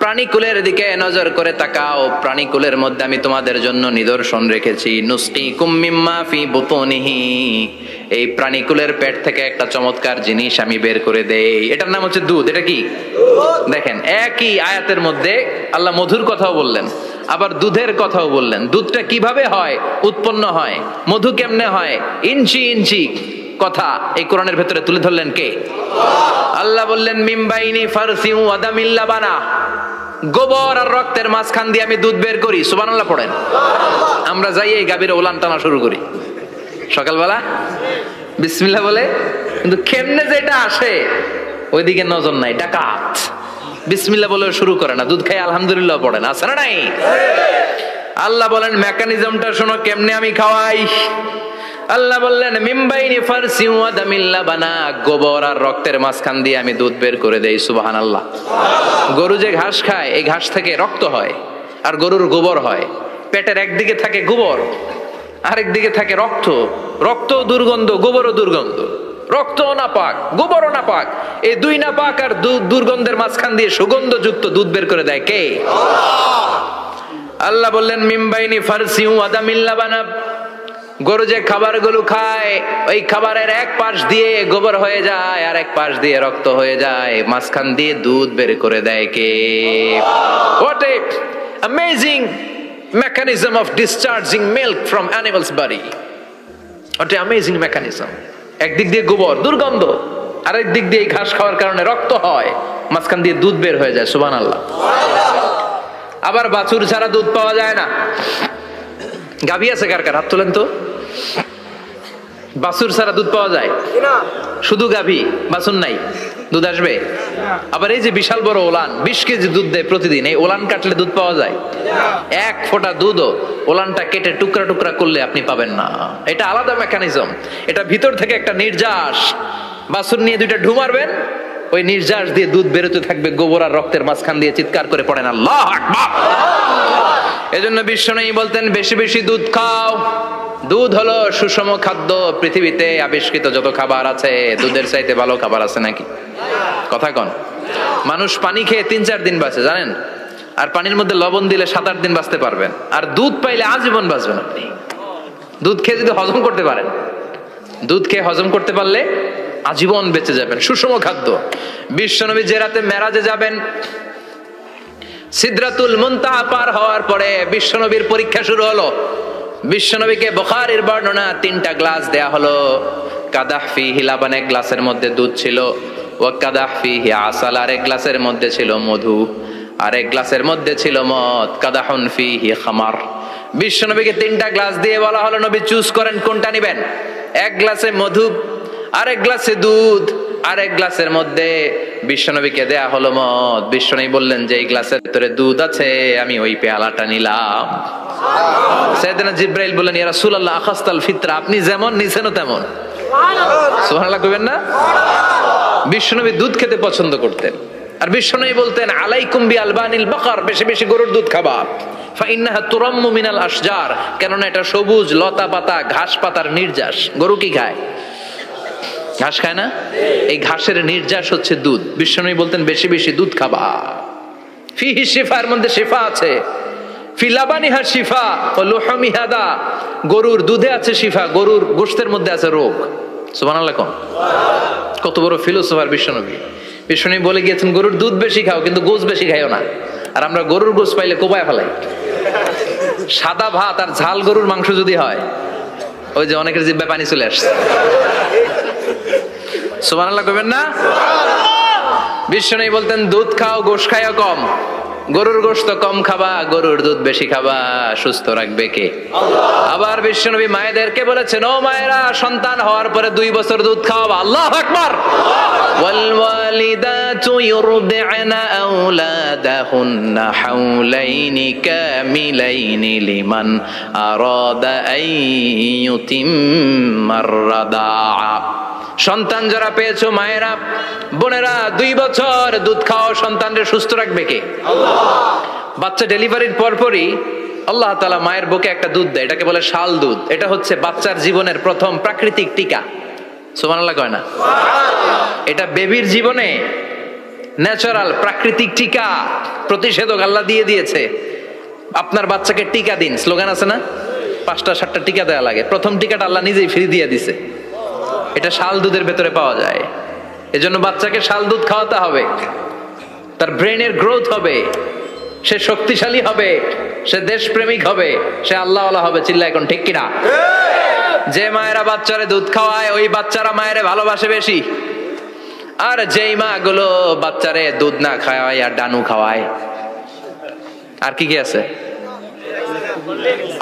প্রাণীকুলের দিকে নজর করে তাকাও। প্রাণীকুলের মধ্যে আমি তোমাদের জন্য নিদর্শন রেখেছি। নুসকিকুম মিম্মা ফি বুতুনিহি, এই প্রাণীকুলের পেট থেকে একটা চমৎকার জিনিস আমি বের করে দেই, এটার নাম হচ্ছে দুধ। এটা কি? দেখেন, একই আয়াতের মধ্যে আল্লাহ মধুর কথাও বললেন, আবার দুধের কথাও বললেন। দুধটা কিভাবে হয়, উৎপন্ন হয়, মধু কেমনে হয়, ইঞ্চি ইঞ্চি কথা এই কোরআনের ভেতরে তুলে ধরলেন কে? আল্লাহ বললেন মিমবাইনি ফারসিউ আদামিল লাবানা, গোবর আর রক্তের মাঝখান দিয়ে আমি দুধ বের করি। সুবহানাল্লাহ পড়েন। আমরা যাই এই গাভীর ওলান টানা শুরু করি সকালবেলা বিসমিল্লাহ বলে, কিন্তু কেমনে যে এটা আসে ওইদিকে নজর নাই। ডাকাত বিসমিল্লাহ বলে শুরু করে না, দুধ খাই আলহামদুলিল্লাহ পড়ে না, আছে না নাই? আল্লাহ বলেন মেকানিজমটা শোনো কেমনে আমি খাওয়াই। আল্লাহ বললেন মিমবাইনি ফারসিউ আদামিল লাবানা, গোবর আর রক্তের মাঝখান দিয়ে আমি দুধ বের করে দেই। সুবহানাল্লাহ। গরু যে ঘাস খায়, এই ঘাস থেকে রক্ত হয় আর গরুর গোবর হয়। পেটের একদিকে থাকে গোবর, আরেক দিকে থাকে রক্ত। রক্ত দুর্গন্ধ, গোবরও দুর্গন্ধ। রক্ত নাপাক, গোবরও নাপাক, এই দুই নাপাক আর দুর্গন্ধের মাঝখান দিয়ে সুগন্ধযুক্ত দুধ বের করে দেয় কে? আল্লাহ বললেন মিমবাইনি ফারসিউ আদামিল লাবানা, গরু যে খাবারগুলো খায় ওই খাবারের এক পাশ দিয়ে গোবর হয়ে যায় আর এক পাশ দিয়ে রক্ত হয়ে যায়, মাঝখান দিয়ে দুধ বের করে দেয় কে? What a amazing mechanism of discharging milk from animal's body. What a amazing mechanism. একদিক দিয়ে গোবর দুর্গন্ধ, আরেক দিক দিয়ে ঘাস খাওয়ার কারণে রক্ত হয়, মাঝখান দিয়ে দুধ বের হয়ে যায়। সুবহানাল্লাহ। আবার বাছুর ছাড়া দুধ পাওয়া যায় না। গাভী আছে কার কার? হাত তোলেন তো। বাছুর ছাড়া দুধ পাওয়া যায়? শুধু গাভী, বাছুর নাই, দুধ আসবে? আবার এই যে বিশাল বড় ওলান, 20 কেজি দুধ দেয় প্রতিদিন, এই ওলান কাটলে দুধ পাওয়া যায়? এক ফোঁটা দুধও ওলানটা কেটে টুকরা টুকরা করলে আপনি পাবেন না। এটা আলাদা মেকানিজম। এটা ভিতর থেকে একটা নির্যাস। বাছুর নিয়ে দুইটা ঢু মারবেন, ওই নির্যাস দিয়ে দুধ বেরোতে থাকবে গোবর আর রক্তের মাঝখান দিয়ে। চিৎকার করে পড়েন আল্লাহু আকবার। এজন্য বিশ্বনবী বলতেন বেশি বেশি দুধ খাও। দুধ হলো সুষম খাদ্য। পৃথিবীতে আবিষ্কৃত যত খাবার আছে, দুধের চাইতে ভালো খাবার আছে নাকি? কথা কন। মানুষ পানি খেয়ে 3-4 দিন বাঁচে জানেন, আর পানির মধ্যে লবণ দিলে 7-8 দিন বাঁচতে পারবেন। আর দুধ পাইলে আজীবন বাঁচবেন আপনি। দুধ খেয়ে যদি হজম করতে পারেন, দুধ খেয়ে হজম করতে পারলে আজীবন বেঁচে যাবেন। সুষম খাদ্য। বিশ্বনবী যে রাতে মেরাজে যাবেন, সিদরাতুল মুনতাহা পার হওয়ার পরে বিশ্বনবীর পরীক্ষা শুরু হলো। বিশ্বনবীকে বুখারীর বর্ণনা 3টা গ্লাস দেয়া হলো। কাদাহ ফিহি লাবান, এক গ্লাসের মধ্যে দুধ ছিল। ওয়া কাদাহ ফিহি আসাল, আর এক গ্লাসের মধ্যে ছিল মধু, আর এক গ্লাসের মধ্যে ছিল মদ। কাদাহুন ফিহি খামার। বিশ্বনবীকে 3টা গ্লাস দিয়ে বলা হলো নবী চুজ করেন কোনটা নেবেন। এক গ্লাসে মধু, আরেক গ্লাসে দুধ, আরেক গ্লাসের মধ্যে বিশ্বনবীকে দেয়া হলো মদ। বিশ্বনবী বললেন যে এই গ্লাসের ভিতরে দুধ আছে, আমি ওই পেয়ালাটা নিলাম। সাইয়েদনা জিবরাইল বললেন ইয়া রাসূলুল্লাহ আখাস্তাল ফিতরা, আপনি যেমন নিছেন তেমন। সুবহানাল্লাহ কইবেন না? বিশ্বনবী দুধ খেতে পছন্দ করতেন। আর বিশ্বনবী বলতেন আলাইকুম বি আলবানিল বাকার, বেশি বেশি গরুর দুধ খাবা। ফাইন্নাহা তুরাম্মু মিনাল আশজার, কেননা এটা সবুজ লতা পাতা ঘাস পাতার নির্যাস। গরু কি খায়? ঘাস খায় না? এই ঘাসের নির্যাস হচ্ছে দুধ। বিশ্বনবী বলতেন বেশি বেশি দুধ খাবা। ফিহি শিফার মধ্যে শিফা আছে। ফি লাবানিহা শিফা ওয়া লুহুমিহা দা, গরুর দুধে আছে শিফা, গরুর গোশতের মধ্যে আছে রোগ। সুবহানাল্লাহ কোন। কত বড় ফিলোসোফার বিশ্বনবী। বিশ্বনবী বলে গিয়েছেন গরুর দুধ বেশি খাও, কিন্তু গোশ বেশি খাইও না। আর আমরা গরুর গোশ পাইলে কোপায় ফেলাই। সাদা ভাত আর ঝাল গরুর মাংস যদি হয়, ওই যে অনেকের জিহ্বায় পানি চলে আসছে। সুবহানাল্লাহ কইবেন না? বিশ্বনবী বলতেন দুধ খাও, গোশ খাইও কম। গরুর গোশত কম খাবা, গরুর দুধ বেশি খাবা, সুস্থ রাখবে কে? আবার বিশ্বনবী মায়েদেরকে বলেছেন ও মায়েরা, সন্তান হওয়ার পরে 2 বছর দুধ খাওয়াবা। আল্লাহু আকবার। ওয়াল ওয়ালিদাতু ইউরদি'না আওলাদাহুন্না হাওলাইনি কামিলাইনি লিমান আরাদা আন ইউতিম্মার রাদা'a। সন্তান যারা পেয়েছো মায়েরা, বোনেরা, 2 বছর দুধ খাওয়া সন্তানদের সুস্থ রাখবে কে? আল্লাহ। বাচ্চা ডেলিভারির পরপরই আল্লাহ তাআলা মায়ের বুকে একটা দুধ দেয়, এটাকে বলে শাল দুধ। এটা হচ্ছে বাচ্চার জীবনের প্রথম প্রাকৃতিক টিকা। সুবহানাল্লাহ কয় না? এটা বেবির জীবনে ন্যাচারাল প্রাকৃতিক টিকা, প্রতিষেধক আল্লাহ দিয়ে দিয়েছে। আপনার বাচ্চাকে টিকা দিন, স্লোগান আছে না? 5টা 7টা টিকা দেওয়া লাগে। প্রথম টিকাটা আল্লাহ নিজেই ফ্রি দিয়ে দিছে। এটা শাল দুধের ভেতরে পাওয়া যায়। এজন্য বাচ্চাকে শাল দুধ খাওয়াতে হবে, তার ব্রেনের গ্রোথ হবে, সে শক্তিশালী হবে, সে দেশপ্রেমিক হবে, সে আল্লাহওয়ালা হবে। চিল্লা এখন ঠিক কিনা? যে মায়েরা বাচ্চারে দুধ খাওয়ায় ওই বাচ্চারা মায়েরে ভালোবাসে বেশি। আর যেই মা গুলো বাচ্চারে দুধ না খাওয়ায় আর ডানু খাওয়ায়, আর কি কি আছে,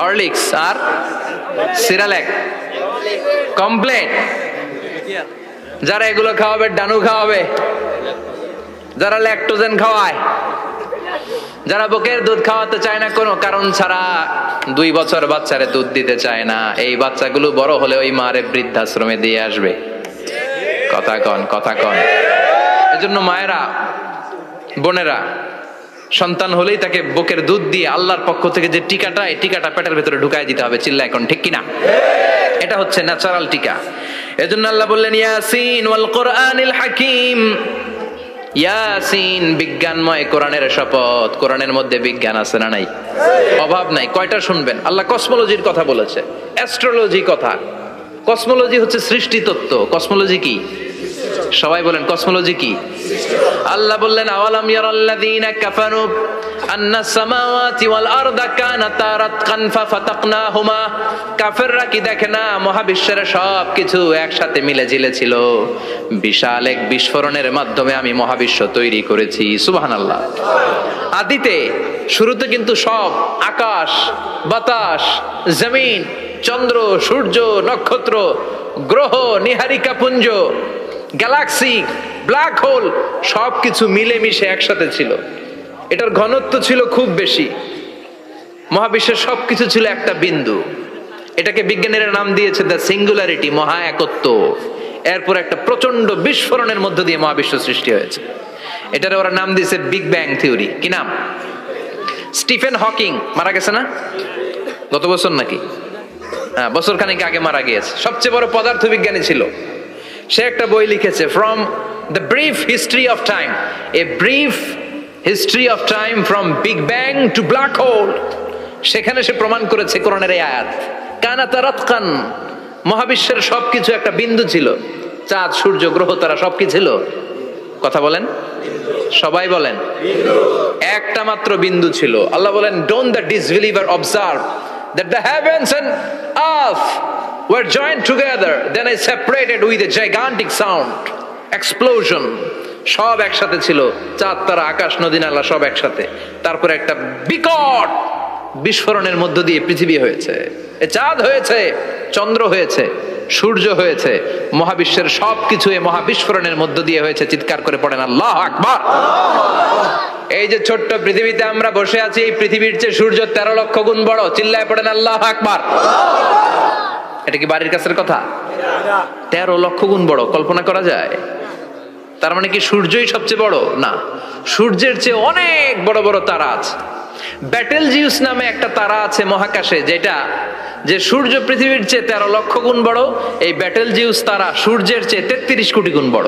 হরলিক্স আর সিরালেক, কমপ্লেন, যারা এগুলো খাওয়াবে, ডানু খাওয়াবে, যারা ল্যাকটোজেন খাওয়ায়, যারা বুকের দুধ খাওয়াতে চায় না কোনো কারণ ছাড়া, 2 বছর বাচ্চারে দুধ দিতে চায় না, এই বাচ্চাগুলো বড় হলে ওই মারে বৃদ্ধাশ্রমে দিয়ে আসবে। কথা কন, কথা কন। এজন্য মায়েরা, বোনেরা, সন্তান হলেই তাকে বুকের দুধ দিয়ে আল্লাহর পক্ষ থেকে যে টিকাটা, এই টিকাটা পেটের ভেতরে ঢুকাই দিতে হবে। চিল্লা এখন ঠিক কিনা? এটা হচ্ছে ন্যাচারাল টিকা। এজন্য আল্লাহ বললেন ইয়াসিন ওয়াল কোরআনিল হাকিম। ইয়াসিন, বিজ্ঞানময় কোরআনের শপথ। কোরআনের মধ্যে বিজ্ঞান আছে না নাই? অভাব নাই। কয়টা শুনবেন? আল্লাহ কসমোলজির কথা বলেছে, অ্যাস্ট্রোলজি কথা। কসমোলজি হচ্ছে সৃষ্টি তত্ত্ব। কসমোলজি কি? সবাই বলেন কসমোলজি কি? আল্লাহ বললেন আওয়ালাম ইয়ারাল্লাযীনা কাফারু আন্নাস সামাওয়াতি ওয়াল আরদা কানাতা রাতকান ফাফাতাকনাহুমা। কাফেররা কি দেখে না মহাবিশ্বের সব কিছু একসাথে মিলে ঝিলে ছিল, বিশাল এক বিস্ফোরণের মাধ্যমে আমি মহাবিশ্ব তৈরি করেছি। সুবহানাল্লাহ। আদিতে, শুরুতে কিন্তু সব আকাশ, বাতাস, জমিন, চন্দ্র, সূর্য, নক্ষত্র, গ্রহ, নীহারিকা পুঞ্জ, গ্যালাক্সি, ব্ল্যাক হোল সবকিছু মিলেমিশে একসাথে ছিল। এটার ঘনত্ব ছিল খুব বেশি। মহাবিশ্বের সবকিছু ছিল একটা বিন্দু। এটাকে বিজ্ঞানীরা নাম দিয়েছে দ্য সিঙ্গুলারিটি, মহা একত্ব। এরপর একটা প্রচন্ড বিস্ফোরণের মধ্য দিয়ে মহাবিশ্ব সৃষ্টি হয়েছে। এটার ওরা নাম দিয়েছে বিগ ব্যাং থিওরি। কি নাম? স্টিফেন হকিং মারা গেছে না গত বছর নাকি? হ্যাঁ, বছর খানিক আগে মারা গিয়েছে। সবচেয়ে বড় পদার্থবিজ্ঞানী ছিল। সে একটা বই লিখেছে, from the brief history of time, a brief history of time from big bang two black hole. সেখানে সে প্রমাণ করেছে কোরআনের এই আয়াত, কানাতা রাতকান, মহাবিশ্বের সবকিছু একটা বিন্দু ছিল। চাঁদ, সূর্য, গ্রহ, তারা সব কি ছিল? কথা বলেন, সবাই বলেন। একটা মাত্র বিন্দু ছিল। আল্লাহ বলেন, don't the disbeliever observe that the heavens and earth were joined together, then I separated with a gigantic sound, explosion. সব একসাথে ছিল, চাঁদ, তারা, আকাশ, নদী, নালা সব একসাথে। তারপরে একটা বিকট বিস্ফোরণের মধ্য দিয়ে পৃথিবী হয়েছে, এ চাঁদ হয়েছে, চন্দ্র হয়েছে, সূর্য হয়েছে, মহাবিশ্বের সবকিছু এই মহাবিস্ফোরণের মধ্য দিয়ে হয়েছে। চিৎকার করে পড়েন আল্লাহু আকবার। এই যে ছোট্ট পৃথিবীতে আমরা বসে আছি, এই পৃথিবীর চেয়ে সূর্য 13 লক্ষ গুণ বড়। চিল্লায় পড়েন আল্লাহু আকবার। এটা কি বাড়ির কাছের কথা? 13 লক্ষ গুণ বড়। কল্পনা করা যায়? তার মানে কি সূর্যই সবচেয়ে বড়? না, সূর্যের চেয়ে অনেক বড় বড় তারা আছে। ব্যাটেলজিউস নামে একটা তারা আছে মহাকাশে, যেটা যে সূর্য পৃথিবীর চেয়ে 13 লক্ষ গুণ বড়। এই ব্যাটেলজিউস তারা সূর্যের চেয়ে 33 কোটি গুণ বড়।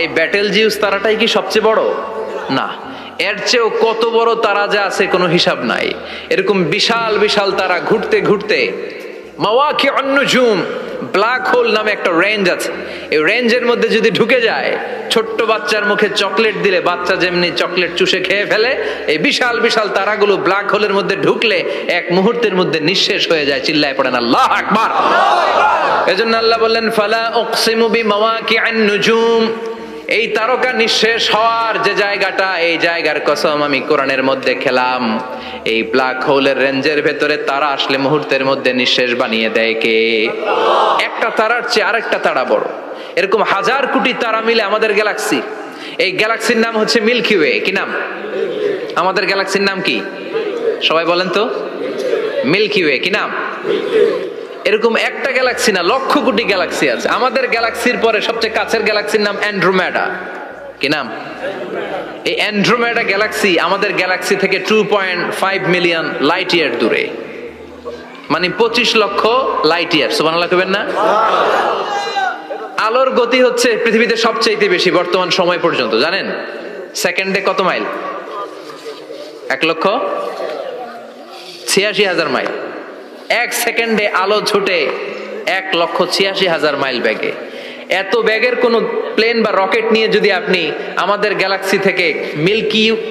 এই ব্যাটেলজিউস তারাটাই কি সবচেয়ে বড়? না, এর চেয়েও কত বড় তারা যা আছে কোনো হিসাব নাই। এরকম বিশাল বিশাল তারা ঘুরতে ঘুরতে মাওয়াকিউন নুজুম, ব্ল্যাক হোল নামে একটা রেঞ্জ আছে। এই রেঞ্জের মধ্যে যদি ঢুকে যায়, ছোট্ট বাচ্চার মুখে চকলেট দিলে বাচ্চা যেমনি চকলেট চুষে খেয়ে ফেলে, এই বিশাল বিশাল তারাগুলো ব্ল্যাক হোলের মধ্যে ঢুকলে এক মুহূর্তের মধ্যে নিঃশেষ হয়ে যায়। চিল্লায় পড়েন আল্লাহু আকবার। এজন্য আল্লাহ বললেন, ফালা উকসিমু বিমাওয়াকিউন নুজুম, এই তারকা নিঃশেষ হওয়ার যে জায়গাটা, এই জায়গার কসম আমি কোরআনের মধ্যে খেলাম। এই ব্ল্যাক হোলের রেঞ্জের ভেতরে তারা আসলে মুহূর্তের মধ্যে নিঃশেষ বানিয়ে দেয় কে? একটা তারার চেয়ে আরেকটা তারা বড়। এরকম হাজার কোটি তারা মিলে আমাদের গ্যালাক্সি। এই গ্যালাক্সির নাম হচ্ছে মিল্কি ওয়ে। কি নাম? আমাদের গ্যালাক্সির নাম কি? সবাই বলেন তো। Milky Way. কি নাম? এরকম একটা গ্যালাক্সি না, লক্ষ কোটি গ্যালাক্সি আছে। আমাদের গ্যালাক্সির পরে সবচেয়ে কাছের গ্যালাক্সির নাম অ্যান্ড্রোমেডা। কি নাম? এই অ্যান্ড্রোমেডা গ্যালাক্সি আমাদের গ্যালাক্সি থেকে 2.5 মিলিয়ন লাইট ইয়ার দূরে, মানে 25 লক্ষ লাইট ইয়ার। সুবহানাল্লাহ কইবেন না? আলোর গতি হচ্ছে পৃথিবীতে সবচেয়ে বেশি বর্তমান সময় পর্যন্ত। জানেন সেকেন্ডে কত মাইল? 1,86,000 মাইল। 1 সেকেন্ডে আলো ছুটে 1,86,000 মাইল ব্যাগে। এত ব্যাগের কোন প্লেন বা রকেট নিয়ে যদি আপনি আমাদের গ্যালাক্সি থেকে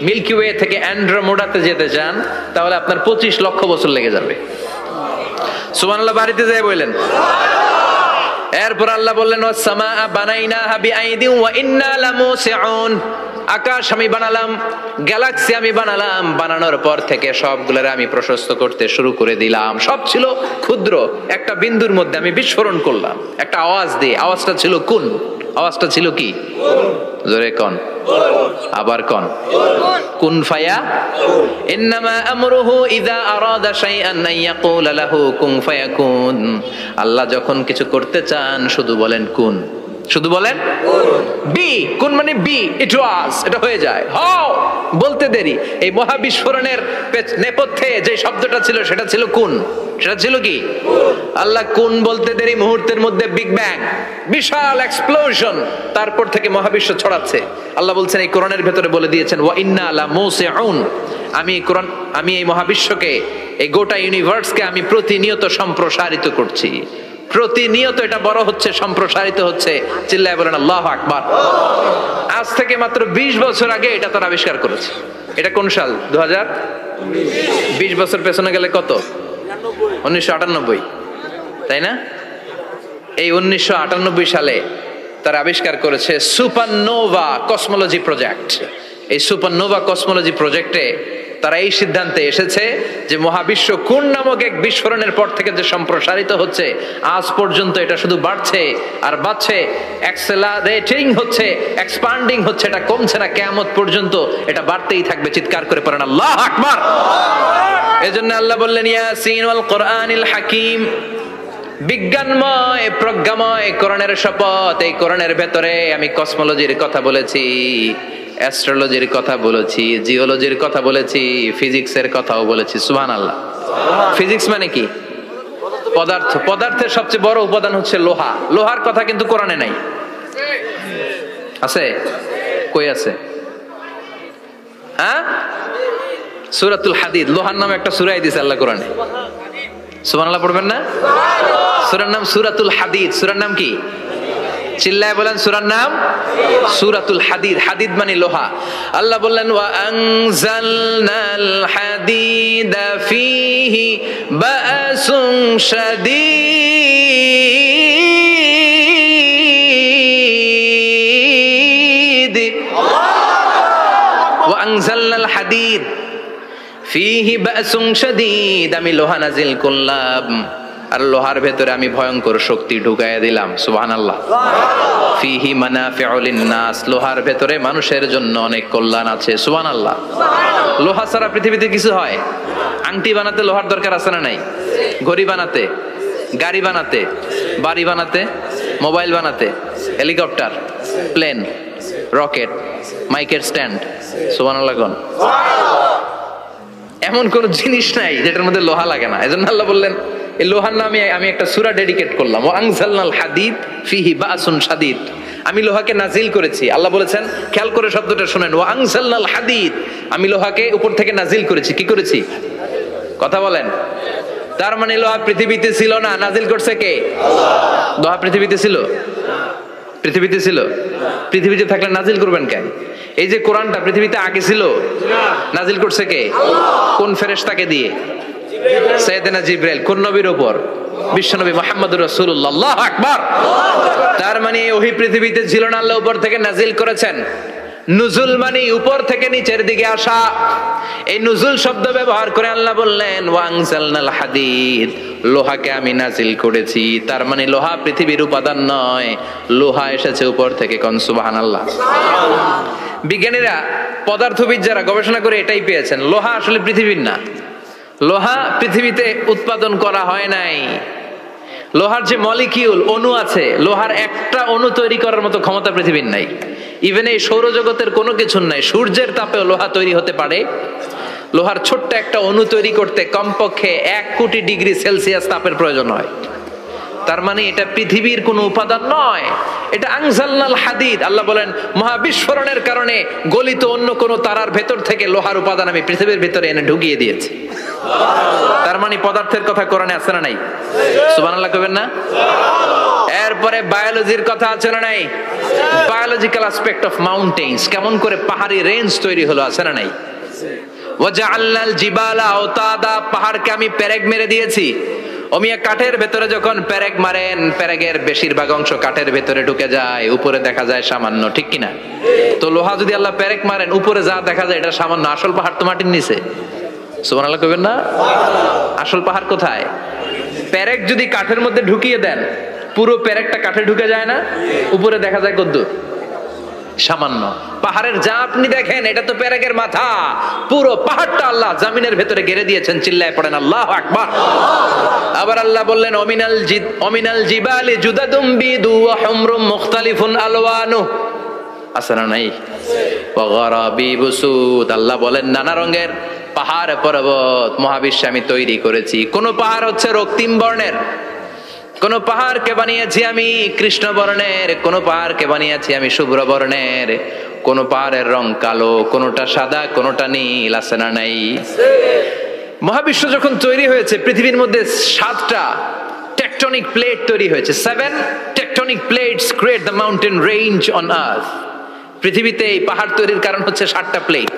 মিল্কি ওয়ে থেকে অ্যান্ড্রোমেডাতে যেতে চান, তাহলে আপনার 25 লক্ষ বছর লেগে যাবে। সুবহানাল্লাহ বাড়িতে যায় বললেন। এরপর আল্লাহ বললেন ওয়াস-সামা বানাইনাহা বিআইদিন ওয়া ইন্না লামুসিউন, আকাশ আমি বানালাম, গ্যালাক্সি আমি বানালাম, বানানোর পর থেকে সবগুলোরে আমি প্রশস্ত করতে শুরু করে দিলাম। সব ছিল ক্ষুদ্র, একটা বিন্দুর মধ্যে আমি বিস্ফোরণ করলাম একটা আওয়াজ দিয়ে। আওয়াজটা ছিল কুন, আওয়াজটা ছিল কি? জোরে কোন, আবার কোন, কুন ফায়া। ইন্নামা আমরুহু ইযা আরাদা শাইআন আন ইয়াকুলা লাহু কুন ফায়াকুন। আল্লাহ যখন কিছু করতে চান শুধু বলেন কুন, শুধু বলেন বি। কুন মানে বি, ইট ওয়াজ, এটা হয়ে যায়। হাও বলতে দেরি। এই মহাবিস্ফোরণের নেপথ্যে যে শব্দটা ছিল সেটা ছিল কুন। সেটা ছিল কি? আল্লাহ কুন বলতে দেরি, মুহূর্তের মধ্যে বিগ ব্যাং, বিশাল এক্সপ্লোশন, তারপর থেকে মহাবিশ্ব ছড়াচ্ছে। আল্লাহ বলছেন এই কোরআনের ভেতরে বলে দিয়েছেন ওয়া ইন্না লামুসিউন, আমি এই মহাবিশ্বকে, এই গোটা ইউনিভার্সকে আমি প্রতিনিয়ত সম্প্রসারিত করছি। প্রতিনিয়ত এটা বড় হচ্ছে, সম্প্রসারিত হচ্ছে। চিল্লায় বলেন আল্লাহু আকবার। আজ থেকে মাত্র 20 বছর আগে এটা তারা আবিষ্কার করেছে। এটা কোন সাল? 2020 বছর পেছনে গেলে কত? 1998, তাই না? এই 1998 সালে তারা আবিষ্কার করেছে সুপারনোভা কসমোলজি প্রজেক্ট। এই সুপারনোভা কসমোলজি প্রজেক্টে তারা এই সিদ্ধান্তে এসেছে যে মহাবিশ্ব কোন নামক এক বিস্ফোরণের পর থেকে যে সম্প্রসারিত হচ্ছে, আজ পর্যন্ত এটা শুধু বাড়ছে আর বাড়ছে, অ্যাক্সেলারেটিং হচ্ছে, এক্সপান্ডিং হচ্ছে, এটা কমছে না। কিয়ামত পর্যন্ত এটা বাড়তেই থাকবে। চিৎকার করে পড়েন আল্লাহু আকবার। এজন্য আল্লাহ বললেন ইয়াসিন ওয়াল কোরআনিল হাকিম, বিজ্ঞানময় প্রজ্ঞাময় কোরআনের শপথ। এই কোরআনের ভেতরে আমি কসমোলজির কথা বলেছি, অ্যাস্ট্রোলজির কথা বলেছি, জিওলজির কথা বলেছি, ফিজিক্সের কথাও বলেছি। সুবহানাল্লাহ। ফিজিক্স মানে কি? পদার্থ। পদার্থের সবচেয়ে বড় উপাদান হচ্ছে লোহা। লোহার কথা কিন্তু কোরআনে নাই। আছে? কই আছে? হ্যাঁ, সূরাতুল হাদিদ, লোহার নামে একটা সূরাই দিয়েছে আল্লাহ কোরআনে। সুবহানাল্লাহ পড়বেন না? সূরার নাম সূরাতুল হাদিদ। সূরার নাম কি? চিল্লায় বলেন সূরার নাম সূরাতুল হাদিদ। হাদিদ মানে লোহা। আল্লাহ বললেন ওয়া আনজালনাল হাদিদা ফীহি বা'সুন শাদীদ। ওয়া আনজালনাল হাদিদ ফীহি বা'সুন শাদীদ, আমি লোহা নাজিল করলাম আর লোহার ভেতরে আমি ভয়ঙ্কর শক্তি ঢুকাইয়া দিলাম। সুবহানাল্লাহ। ফিহি মানাফিউ লিন-নাস, লোহার ভেতরে মানুষের জন্য অনেক কল্যাণ আছে। সুবহানাল্লাহ। লোহা ছাড়া পৃথিবীতে কিছু হয়? আংটি বানাতে লোহার দরকার আছে না নাই? ঘড়ি বানাতে, গাড়ি বানাতে, বাড়ি বানাতে, মোবাইল বানাতে, হেলিকপ্টার, প্লেন, রকেট, মাইকের স্ট্যান্ড। সুবহানাল্লাহ কোন? এমন কোন জিনিস নাই যেটার মধ্যে লোহা লাগে না। এজন্য আল্লাহ বললেন এই লোহার নামে আমি একটা সূরা ডেডিকেট করলাম, ওয়া আনজালনাল হাদিদ ফিহি বা'সুন শাদীদ। আমি লোহাকে নাজিল করেছি। আল্লাহ বলেছেন, খেয়াল করে শব্দটা শুনেন, ওয়া আনজালনাল হাদিদ, আমি লোহাকে উপর থেকে নাজিল করেছি। কি করেছি? কথা বলেন। তার মানে লোহা পৃথিবীতে ছিল না, নাজিল করছে কে? আল্লাহ। লোহা পৃথিবীতে ছিল? পৃথিবীতে ছিল? পৃথিবীতে থাকলে নাজিল করবেন কেন? এই যে কোরআনটা পৃথিবীতে আগে ছিল? নাজিল করছে কে? কোন ফেরেশতাকে দিয়ে? সাইয়েদনা জিবরাইল। কোন নবীর উপর? বিশ্বনবী মুহাম্মদুর রাসূলুল্লাহ। আল্লাহু আকবার। তার মানে ওহী পৃথিবীতে ছিল না, আল্লাহ উপর থেকে নাজিল করেছেন। নুজুল মানে উপর থেকে নিচের দিকে আসা। এই নুজুল শব্দ ব্যবহার করে আল্লাহ বললেন ওয়া আনজালনাল হাদিদ, লোহাকে আমি নাজিল করেছি। তার মানে লোহা পৃথিবীর উপাদান নয়, লোহা এসেছে উপর থেকে। কোন সুবহানাল্লাহ। বিজ্ঞানীরা, পদার্থবিদ যারা গবেষণা করে এটাই পেয়েছেন, লোহা আসলে পৃথিবীর না। লোহা পৃথিবীতে উৎপাদন করা হয় নাই। লোহার যে মলিকিউল, অণু আছে, লোহার একটা অণু তৈরি করার মতো ক্ষমতা পৃথিবীর নাই। ইভেন এই সৌরজগতের কোনো কিছু নাই। সূর্যের তাপেও লোহা তৈরি হতে পারে। লোহার ছোট্ট একটা অণু তৈরি করতে কমপক্ষে 1 কোটি ডিগ্রি সেলসিয়াস তাপের প্রয়োজন হয়। তার মানে এটা পৃথিবীর কোনো উপাদান নয়, এটা আনজালনাল হাদিদ। আল্লাহ বলেন মহাবিস্ফোরণের কারণে গলিত অন্য কোন তারার ভেতর থেকে লোহার উপাদান আমি পৃথিবীর ভিতরে এনে ঢুকিয়ে দিয়েছি। তার মানে পদার্থের কথা কোরআনে আছে না নাই? সুবহানাল্লাহ কইবেন না? এরপরে বায়োলজির কথা আছে না নাই? বায়োলজিক্যাল অ্যাসপেক্ট অফ মাউন্টেন্স, কেমন করে পাহাড়ি রেঞ্জ তৈরি হলো, আছে না নাই? ওয়াজআলনাল জিবালা আওতাদা, পাহাড়কে আমি পেরেক মেরে দিয়েছি। ওমিয়া কাঠের ভেতরে যখন পেরেক মারেন, পেরেকের বেশিরভাগ অংশ কাঠের ভেতরে ঢুকে যায়, উপরে দেখা যায় সামান্য, ঠিক কিনা? তো লোহা যদি আল্লাহ পেরেক মারেন, উপরে যা দেখা যায় এটা সামান্য, আসল পাহাড় তো মাটির নিচে। সুবহানাল্লাহ কইবেন না? আসল পাহাড় কোথায়? পেরেক যদি কাঠের মধ্যে ঢুকিয়ে দেন, পুরো পেরেকটা কাঠে ঢুকে যায় না, উপরে দেখা যায় কদ্দূর? সামান্য। পাহাড়ের যা আপনি দেখেন এটা তো পেরেকের মাথা, পুরো পাহাড়টা আল্লাহ জামিনের ভেতরে গেড়ে দিয়েছেন। চিল্লায় পড়েন আল্লাহু আকবার। আবার আল্লাহ বললেন অমিনাল জিবালি জুদাদুম বিদু ওয়া হুমরুম মুখতালিফুন আলওয়ানু, আছে না নাই? ওয়া গারাবিবু সুদ, আল্লাহ বলেন নানা রঙের পাহাড় পর্বত মহাবিশ্বে আমি তৈরি করেছি। কোন পাহাড় হচ্ছে রক্তিম বর্ণের, কোন পাহাড়কে বানিয়েছি আমি কৃষ্ণ বর্ণের, কোন পাহাড়কে বানিয়েছি আমি শুভ্র বর্ণের, কোন পাহাড়ের রং কালো, কোনটা সাদা, কোনটা নীল, আছে না নাই? মহাবিশ্ব যখন তৈরি হয়েছে, পৃথিবীর মধ্যে 7টা টেকটনিক প্লেট তৈরি হয়েছে। 7 tectonic plates create the mountain range on earth. পৃথিবীতে এই পাহাড় তৈরির কারণ হচ্ছে 7টা প্লেট,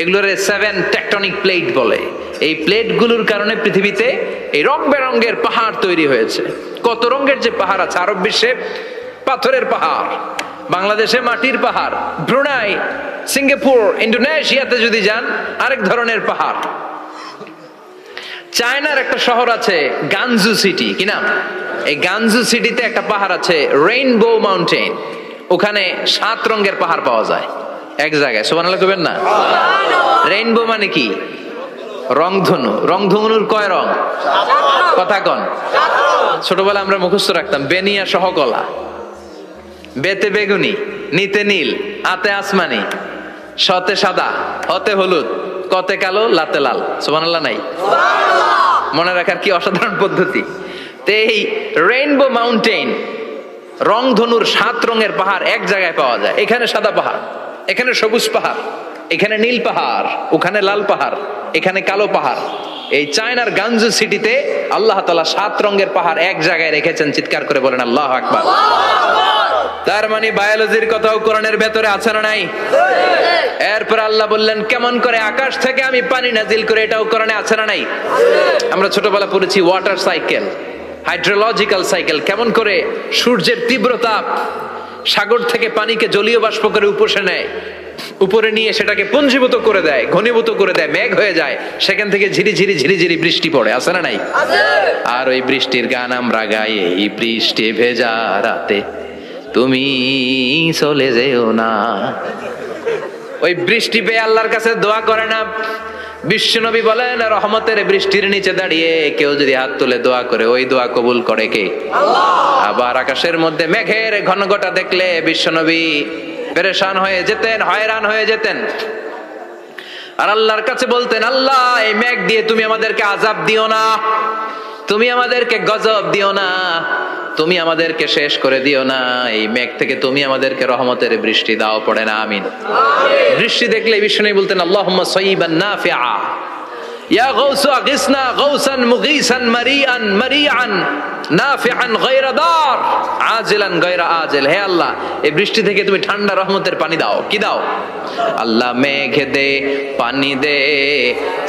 এগুলোর 7 টেকটনিক প্লেট বলে। এই প্লেটগুলোর কারণে পৃথিবীতে এই রং বেরঙের পাহাড় তৈরি হয়েছে। কত রঙের যে পাহাড় আছে, আরব বিশ্বে পাথরের পাহাড়, বাংলাদেশে মাটির পাহাড়, ব্রুনাই, সিঙ্গাপুর, ইন্দোনেশিয়াতে যদি যান আরেক ধরনের পাহাড়। চায়নার একটা শহর আছে গানজু সিটি, কি নাম? এই গানজু সিটিতে একটা পাহাড় আছে রেইনবো মাউন্টেন, ওখানে 7 রঙের পাহাড় পাওয়া যায় এক জায়গায়। সুবহানাল্লাহ কইবেন না? রেইনবো মানে কি? রংধনু। রংধনুর কয় রং? কথা কন। ছোটবেলা আমরা মুখস্থ রাখতাম বেনিয়া সহকলা, বেতে বেগুনি, নিতে নীল, আতে আসমানি, শতে সাদা, হতে হলুদ, কতে কালো, লাতে লাল। সুবহানাল্লাহ নাই? মনে রাখার কি অসাধারণ পদ্ধতি। তো এই রেইনবো মাউন্টেন, রংধনুর 7 রঙের পাহাড় এক জায়গায় পাওয়া যায়। এখানে সাদা পাহাড়, এখানে সবুজ পাহাড়, এখানে নীল পাহাড়, ওখানে লাল পাহাড়, এখানে কালো পাহাড়। এই চায়নার গানজু সিটিতে আল্লাহ তাআলা 7 রঙের পাহাড় এক জায়গায় রেখেছেন। চিৎকার করে বলেন আল্লাহু আকবার। তার মানে বায়োলজির কথাও কোরআনের ভেতরে আছে না নাই? এরপর আল্লাহ বললেন কেমন করে আকাশ থেকে আমি পানি নাজিল করে, এটাও কোরআনে আছে না নাই? আমরা ছোটবেলা পড়েছি ওয়াটার সাইকেল, হাইড্রোলজিক্যাল সাইকেল, কেমন করে সূর্যের তীব্র তাপ সাগর থেকে পানিকে জলীয় বাষ্প করে উপরে নিয়ে সেটাকে পুঞ্জীভূত করে দেয়, ঘনীভূত করে দেয়, মেঘ হয়ে যায়, সেখান থেকে ঝিরিঝিরি ঝিরিঝিরি বৃষ্টি পড়ে, আছে না নাই? আর ওই বৃষ্টির গান আমরা গাই, এই বৃষ্টি ভেজা রাতে তুমি চলে যেও না। ওই বৃষ্টি পেয়ে আল্লাহর কাছে দোয়া করে না? বিশ্বনবী বলেন রহমতের বৃষ্টির নিচে দাঁড়িয়ে কেউ যদি হাত তুলে দোয়া করে, ওই দোয়া কবুল করে কে? আল্লাহ। আবার আকাশের মধ্যে মেঘের ঘনঘটা দেখলে বিশ্বনবী পেরেশান হয়ে যেতেন, হয়রান হয়ে যেতেন, আর আল্লাহর কাছে বলতেন আল্লাহ এই মেঘ দিয়ে তুমি আমাদেরকে আযাব দিও না, তুমি আমাদেরকে গজব দিও না, তুমি আমাদেরকে শেষ করে দিও না, এই মেঘ থেকে তুমি আমাদেরকে রহমতের বৃষ্টি দাও। পড়ে না আমিন। বৃষ্টি দেখলে বিষ্ণু বলতেন আল্লাহুম্মা সাইয়িবান নাফিআ, ইয়া গাউসু আগিসনা গাউসান মুগীসান মারিআন মারিআন নাফিআন গায়রা দার আজিলান গায়রা আজিল। হে আল্লাহ এই বৃষ্টি থেকে তুমি ঠান্ডা রহমতের পানি দাও। কি দাও? আল্লাহ মেঘ দে পানি দে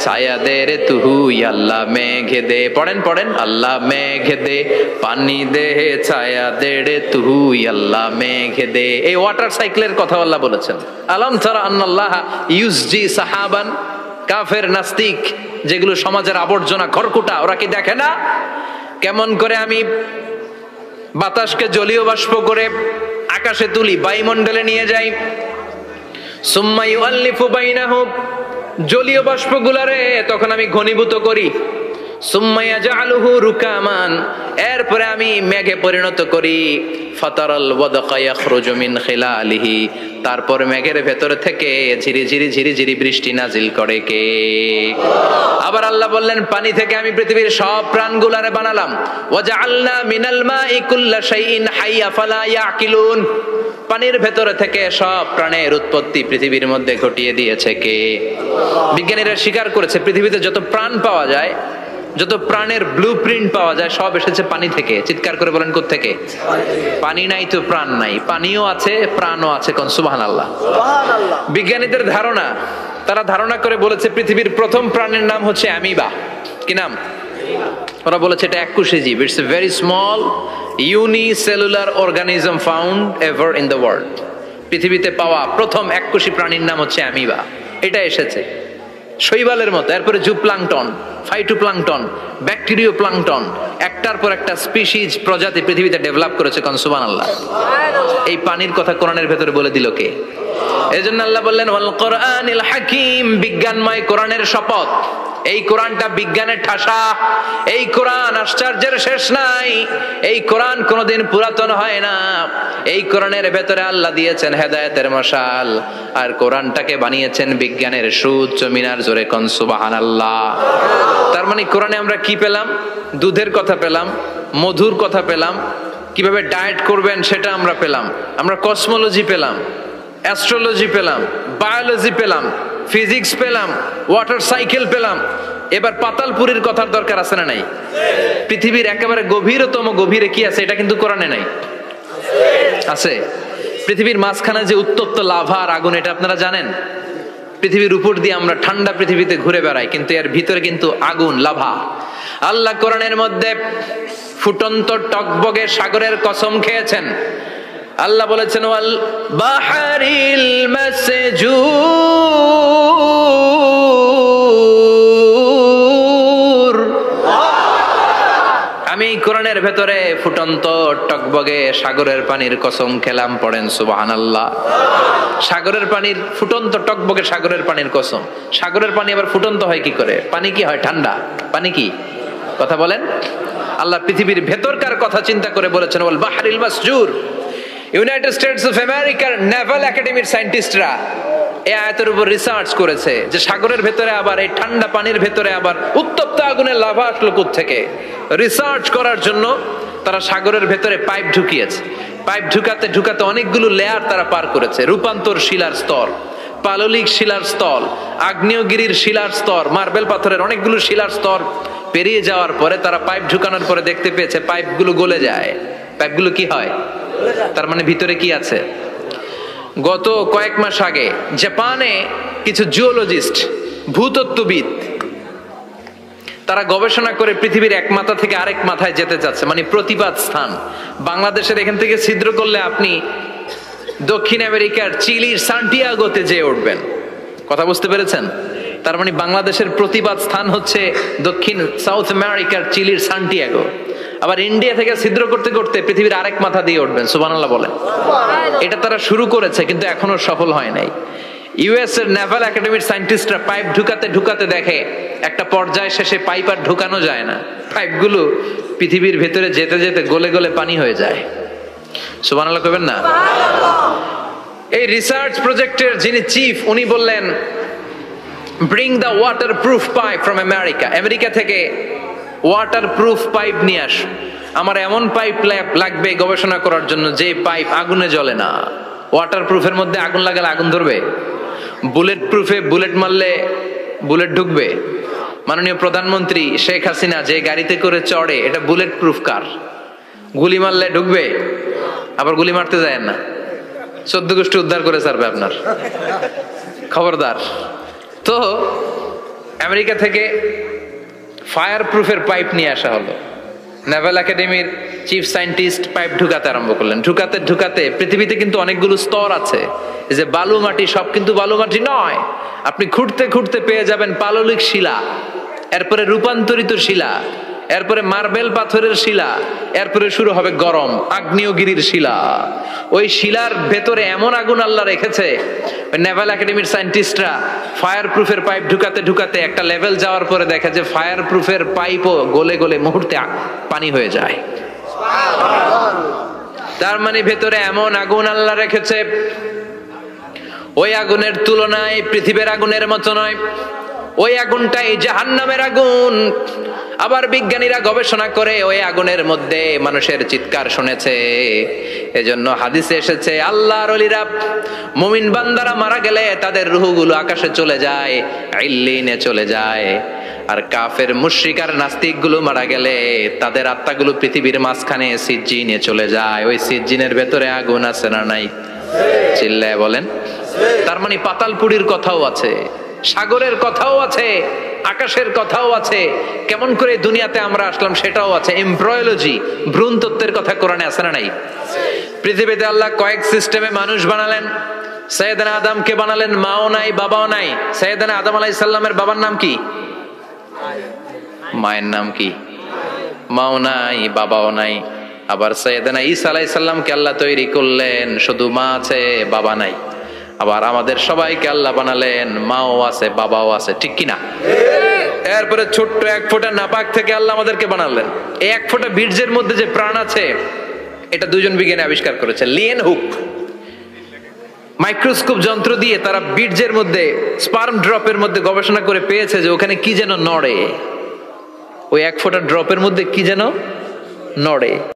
ছায়া দে রে তুহু, আল্লাহ মেঘ দে, পড়েন পড়েন, আল্লাহ মেঘ দে পানি দে ছায়া দে রে তুহু, আল্লাহ মেঘ দে। এই ওয়াটার সাইকেলের কথা আল্লাহ বলেছেন। আলাম তারা আন্নাল্লাহ ইউসজি সাহাবান, কাফের নাস্তিক যেগুলো সমাজের আবর্জনা খড়কুটা, ওরা কি দেখে না কেমন করে আমি বাতাসকে জলীয় বাষ্প করে আকাশে তুলি, বায়ুমণ্ডলে নিয়ে যাই, সুম্মা ইউআল্লিফু বাইনাহুম, জলীয় বাষ্পগুলারে তখন আমি ঘনীভূত করি, সুম্মা ইয়াজআলুহু রুকামান, এরপরে আমি মেঘে পরিণত করি, ফাতারাল ওয়াদকা ইয়াখরুজু মিন খিলালিহি, তারপর মেঘের ভেতর থেকে ঝিরিঝিরি ঝিরিঝিরি বৃষ্টি নাজিল করে কে? আবার আল্লাহ বললেন পানি থেকে আমি পৃথিবীর সব প্রাণগুলারে বানালাম। ওয়াজআলনা মিনাল মাই কুল্লা শাইইন হাইয়া ফালা ইয়াকিলুন, পানির ভেতর থেকে সব প্রাণের উৎপত্তি পৃথিবীর মধ্যে ঘটিয়ে দিয়েছে কে? বিজ্ঞানীরা স্বীকার করেছে পৃথিবীতে যত প্রাণ পাওয়া যায়, যত প্রাণের ব্লুপ্রিন্ট পাওয়া যায় সব এসেছে পানি থেকে। চিৎকার করে বলেন কোত্থেকে? পানি নাই তো প্রাণ নাই, পানিও আছে প্রাণও আছে। কোন সুবহানাল্লাহ। বিজ্ঞানীদের ধারণা, তারা ধারণা করে বলেছে পৃথিবীর প্রথম প্রাণের নাম হচ্ছে অ্যামিবা। কি নাম? ওরা বলেছে এটা এককোষী জীব। It's a very small unicellular organism found ever in the world. পৃথিবীতে পাওয়া প্রথম এককোষী প্রাণীর নাম হচ্ছে অ্যামিবা। এটা এসেছে শৈবালের মতো, এরপরে জুপ্লাংটন, ফাইটোপ্লাংটন, ব্যাকটেরিও প্লাংটন, একটার পর একটা স্পিসিজ প্রজাতি পৃথিবীতে ডেভেলপ করেছে। কোন সুবহানাল্লাহ। এই পানির কথা কোরআনের ভেতরে বলে দিল কে? এজন্য আল্লাহ বললেন ওয়াল কোরআনিল হাকিম, বিজ্ঞানময় কোরআনের শপথ। এই কোরআনটা বিজ্ঞানের ঠাসা, এই কোরআন আশ্চর্যের শেষ নাই, এই কোরআন কোনোদিন পুরাতন হয় না। এই কোরআনের ভেতরে আল্লাহ দিয়েছেন হেদায়েতের মশাল, আর কোরআনটাকে বানিয়েছেন বিজ্ঞানের সুউচ্চ মিনার। জোরে কোন সুবহানাল্লাহ। তার মানে কোরআনে আমরা কি পেলাম? দুধের কথা পেলাম, মধুর কথা পেলাম, কিভাবে ডায়েট করবেন সেটা আমরা পেলাম, আমরা কসমোলজি পেলাম, অ্যাস্ট্রোলজি পেলাম, বায়োলজি পেলাম, ফিজিক্স পেলাম, ওয়াটার সাইকেল পেলাম। এবার পাতালপুরীর কথার দরকার আছে না নাই? পৃথিবীর একেবারে গভীরতম গভীরে কি আছে এটা কিন্তু কোরআনে নাই, আছে। পৃথিবীর মাঝখানে যে উত্তপ্ত লাভা আর আগুন, এটা আপনারা জানেন? পৃথিবীর উপর দিয়ে আমরা ঠান্ডা পৃথিবীতে ঘুরে বেড়াই, কিন্তু এর ভিতরে কিন্তু আগুন, লাভা। আল্লাহ কোরআনের মধ্যে ফুটন্ত টকবগে সাগরের কসম খেয়েছেন। আল্লাহ বলেছেন ওয়াল বাহরিল মাসজুর, আমি কোরআনের ভেতরে ফুটন্ত টকবগে সাগরের পানির কসম খেলাম। পড়েন সুবহানাল্লাহ। সাগরের পানির ফুটন্ত টকবগে সাগরের পানির কসম। সাগরের পানি আবার ফুটন্ত হয় কি করে? পানি কি হয়? ঠান্ডা। পানি কি? কথা বলেন। আল্লাহ পৃথিবীর ভেতরকার কথা চিন্তা করে বলেছেন ওয়াল বাহরিল মাসজুর। ইউনাইটেড স্টেটস অফ আমেরিকার নেভাল একাডেমির সায়েন্টিস্টরা এই আয়াতের উপর রিসার্চ করেছে যে সাগরের ভেতরে আবার এই ঠান্ডা পানির ভেতরে আবার উত্তপ্ত আগুনের লাভা আসলো কোত্থেকে। রিসার্চ করার জন্য তারা সাগরের ভেতরে পাইপ ঢুকিয়েছে। পাইপ ঢুকাতে ঢুকাতে অনেকগুলো লেয়ার তারা পার করেছে। রূপান্তর শিলার স্তর, পাললিক শিলার স্তর, আগ্নেয়গিরির শিলার স্তর, মার্বেল পাথরের অনেকগুলো শিলার স্তর পেরিয়ে যাওয়ার পরে তারা পাইপ ঢুকানোর পরে দেখতে পেয়েছে পাইপগুলো গলে যায়। পাইপগুলো কি হয়? তার মানে ভিতরে কি আছে? গত কয়েক মাস আগে জাপানে কিছু জিওলজিস্ট, ভূতত্ত্ববিদ, তারা গবেষণা করে পৃথিবীর এক মাথা থেকে আরেক মাথায় যেতে চাচ্ছে, মানে প্রতিপাদ স্থান। বাংলাদেশের এখান থেকে ছিদ্র করলে আপনি দক্ষিণ আমেরিকার চিলির সান্টিয়াগোতে যেয়ে উঠবেন। কথা বুঝতে পেরেছেন? তার মানে বাংলাদেশের প্রতিপাদ স্থান হচ্ছে দক্ষিণ সাউথ আমেরিকার চিলির সান্টিয়াগো। আবার ইন্ডিয়া থেকে ছিদ্র করতে করতে পৃথিবীর আরেক মাথা দিয়ে উঠবেন। সুবহানাল্লাহ বলেন। এটা তারা শুরু করেছে কিন্তু এখনো সফল হয় নাই। ইউএস এর নেভাল একাডেমির সায়েন্টিস্টরা পাইপ ঢুকাতে ঢুকাতে দেখে একটা পর্যায় শেষে পাইপ আর ঢুকানো যায় না, পাইপগুলো পৃথিবীর ভেতরে যেতে যেতে গলে গলে পানি হয়ে যায়। সুবহানাল্লাহ কইবেন না? এই রিসার্চ প্রজেক্টের যিনি চিফ, উনি বললেন bring the water proof pipe from America. America থেকে ওয়াটার প্রুফ পাইপ নিয়ে আস। আমার এমন পাইপ লাগবে গবেষণা করার জন্য যে পাইপ আগুনে জ্বলে না। ওয়াটার প্রুফের মধ্যে আগুন লাগালে আগুন ধরবে? বুলেট প্রুফে বুলেট মারলে বুলেট ঢুকবে? মাননীয় প্রধানমন্ত্রী শেখ হাসিনা যে গাড়িতে করে চড়ে, এটা বুলেট প্রুফ কার? গুলি মারলে ঢুকবে? আবার গুলি মারতে যায় না, 14 গোষ্ঠী উদ্ধার করে ছাড়বে আপনার, খবরদার। তো আমেরিকা থেকে ফায়ার প্রুফের পাইপ নিয়ে আসা হলো। নেভাল একাডেমির চিফ সায়েন্টিস্ট পাইপ ঢুকাতে আরম্ভ করলেন। ঢুকাতে ঢুকাতে পৃথিবীতে কিন্তু অনেকগুলো স্তর আছে। এই যে বালু মাটি, সব কিন্তু বালু মাটি নয়। আপনি খুঁড়তে খুঁড়তে পেয়ে যাবেন পাললিক শিলা, এরপরে রূপান্তরিত শিলা, এরপরে মার্বেল পাথরের শিলা, এরপরে শুরু হবে গরম আগ্নেয়গিরির শিলা। ওই শিলার ভেতরে এমন আগুন আল্লাহ রেখেছে, নেভাল একাডেমির সায়েন্টিস্টরা ফায়ার প্রুফের পাইপ ঢুকাতে ঢুকাতে একটা লেভেল যাওয়ার পরে দেখে যে ফায়ার প্রুফের পাইপও গলে গলে মুহূর্তে পানি হয়ে যায়। তার মানে ভেতরে এমন আগুন আল্লাহ রেখেছে, ওই আগুনের তুলনায় পৃথিবীর আগুনের মতো নয়। ওই আগুনটাই জাহান্নামের আগুন। আবার বিজ্ঞানীরা গবেষণা করে ওই আগুনের মধ্যে মানুষের চিৎকার শুনেছে। এজন্য হাদিসে এসেছে আল্লাহর ওলিরা, মুমিন বান্দারা মারা গেলে তাদের রূহগুলো আকাশে চলে যায়, ইল্লিনে চলে যায়। আর কাফের মুশরিক আর নাস্তিক গুলো মারা গেলে তাদের আত্মাগুলো পৃথিবীর মাঝখানে সিজ্জিনে চলে যায়। ওই সিজ্জিনের ভেতরে আগুন আছে না নাই? চিল্লায় বলেন। তার মানে পাতালপুরীর কথাও আছে, সাগরের কথাও আছে, আকাশের কথাও আছে। কেমন করে দুনিয়াতে আমরা আসলাম সেটাও আছে। এমব্রয়োলজি, ভ্রূণ তত্ত্বের কথা কোরআনে আছে না নাই? পৃথিবীতে আল্লাহ কয়েক সিস্টেমে মানুষ বানালেন। সৈয়দনা আদমকে বানালেন, মাও নাই বাবাও নাই। সৈয়দনা আদম আলাইহিস সালামের বাবার নাম কি? মায়ের নাম কি? মাও নাই বাবাও নাই। আবার সৈয়দনা ঈসা আলাইহিস সালামকে আল্লাহ তৈরি করলেন, শুধু মা আছে বাবা নাই। আবার আমাদের সবাইকে আল্লাহ বানালেন, মাও আছে বাবাও আছে, ঠিক কিনা? এরপরে ছোট্ট এক ফোঁটা নাপাক থেকে আল্লাহ আমাদেরকে বানালেন। এই এক ফোঁটা বীর্যের মধ্যে যে প্রাণ আছে, এটা দুজন বিজ্ঞানী আবিষ্কার করেছে। লিয়েন হুক মাইক্রোস্কোপ যন্ত্র দিয়ে তারা বীর্যের মধ্যে, স্পার্ম ড্রপের মধ্যে গবেষণা করে পেয়েছে যে ওখানে কি যেন নড়ে। ওই এক ফোঁটা ড্রপের মধ্যে কি যেন নড়ে।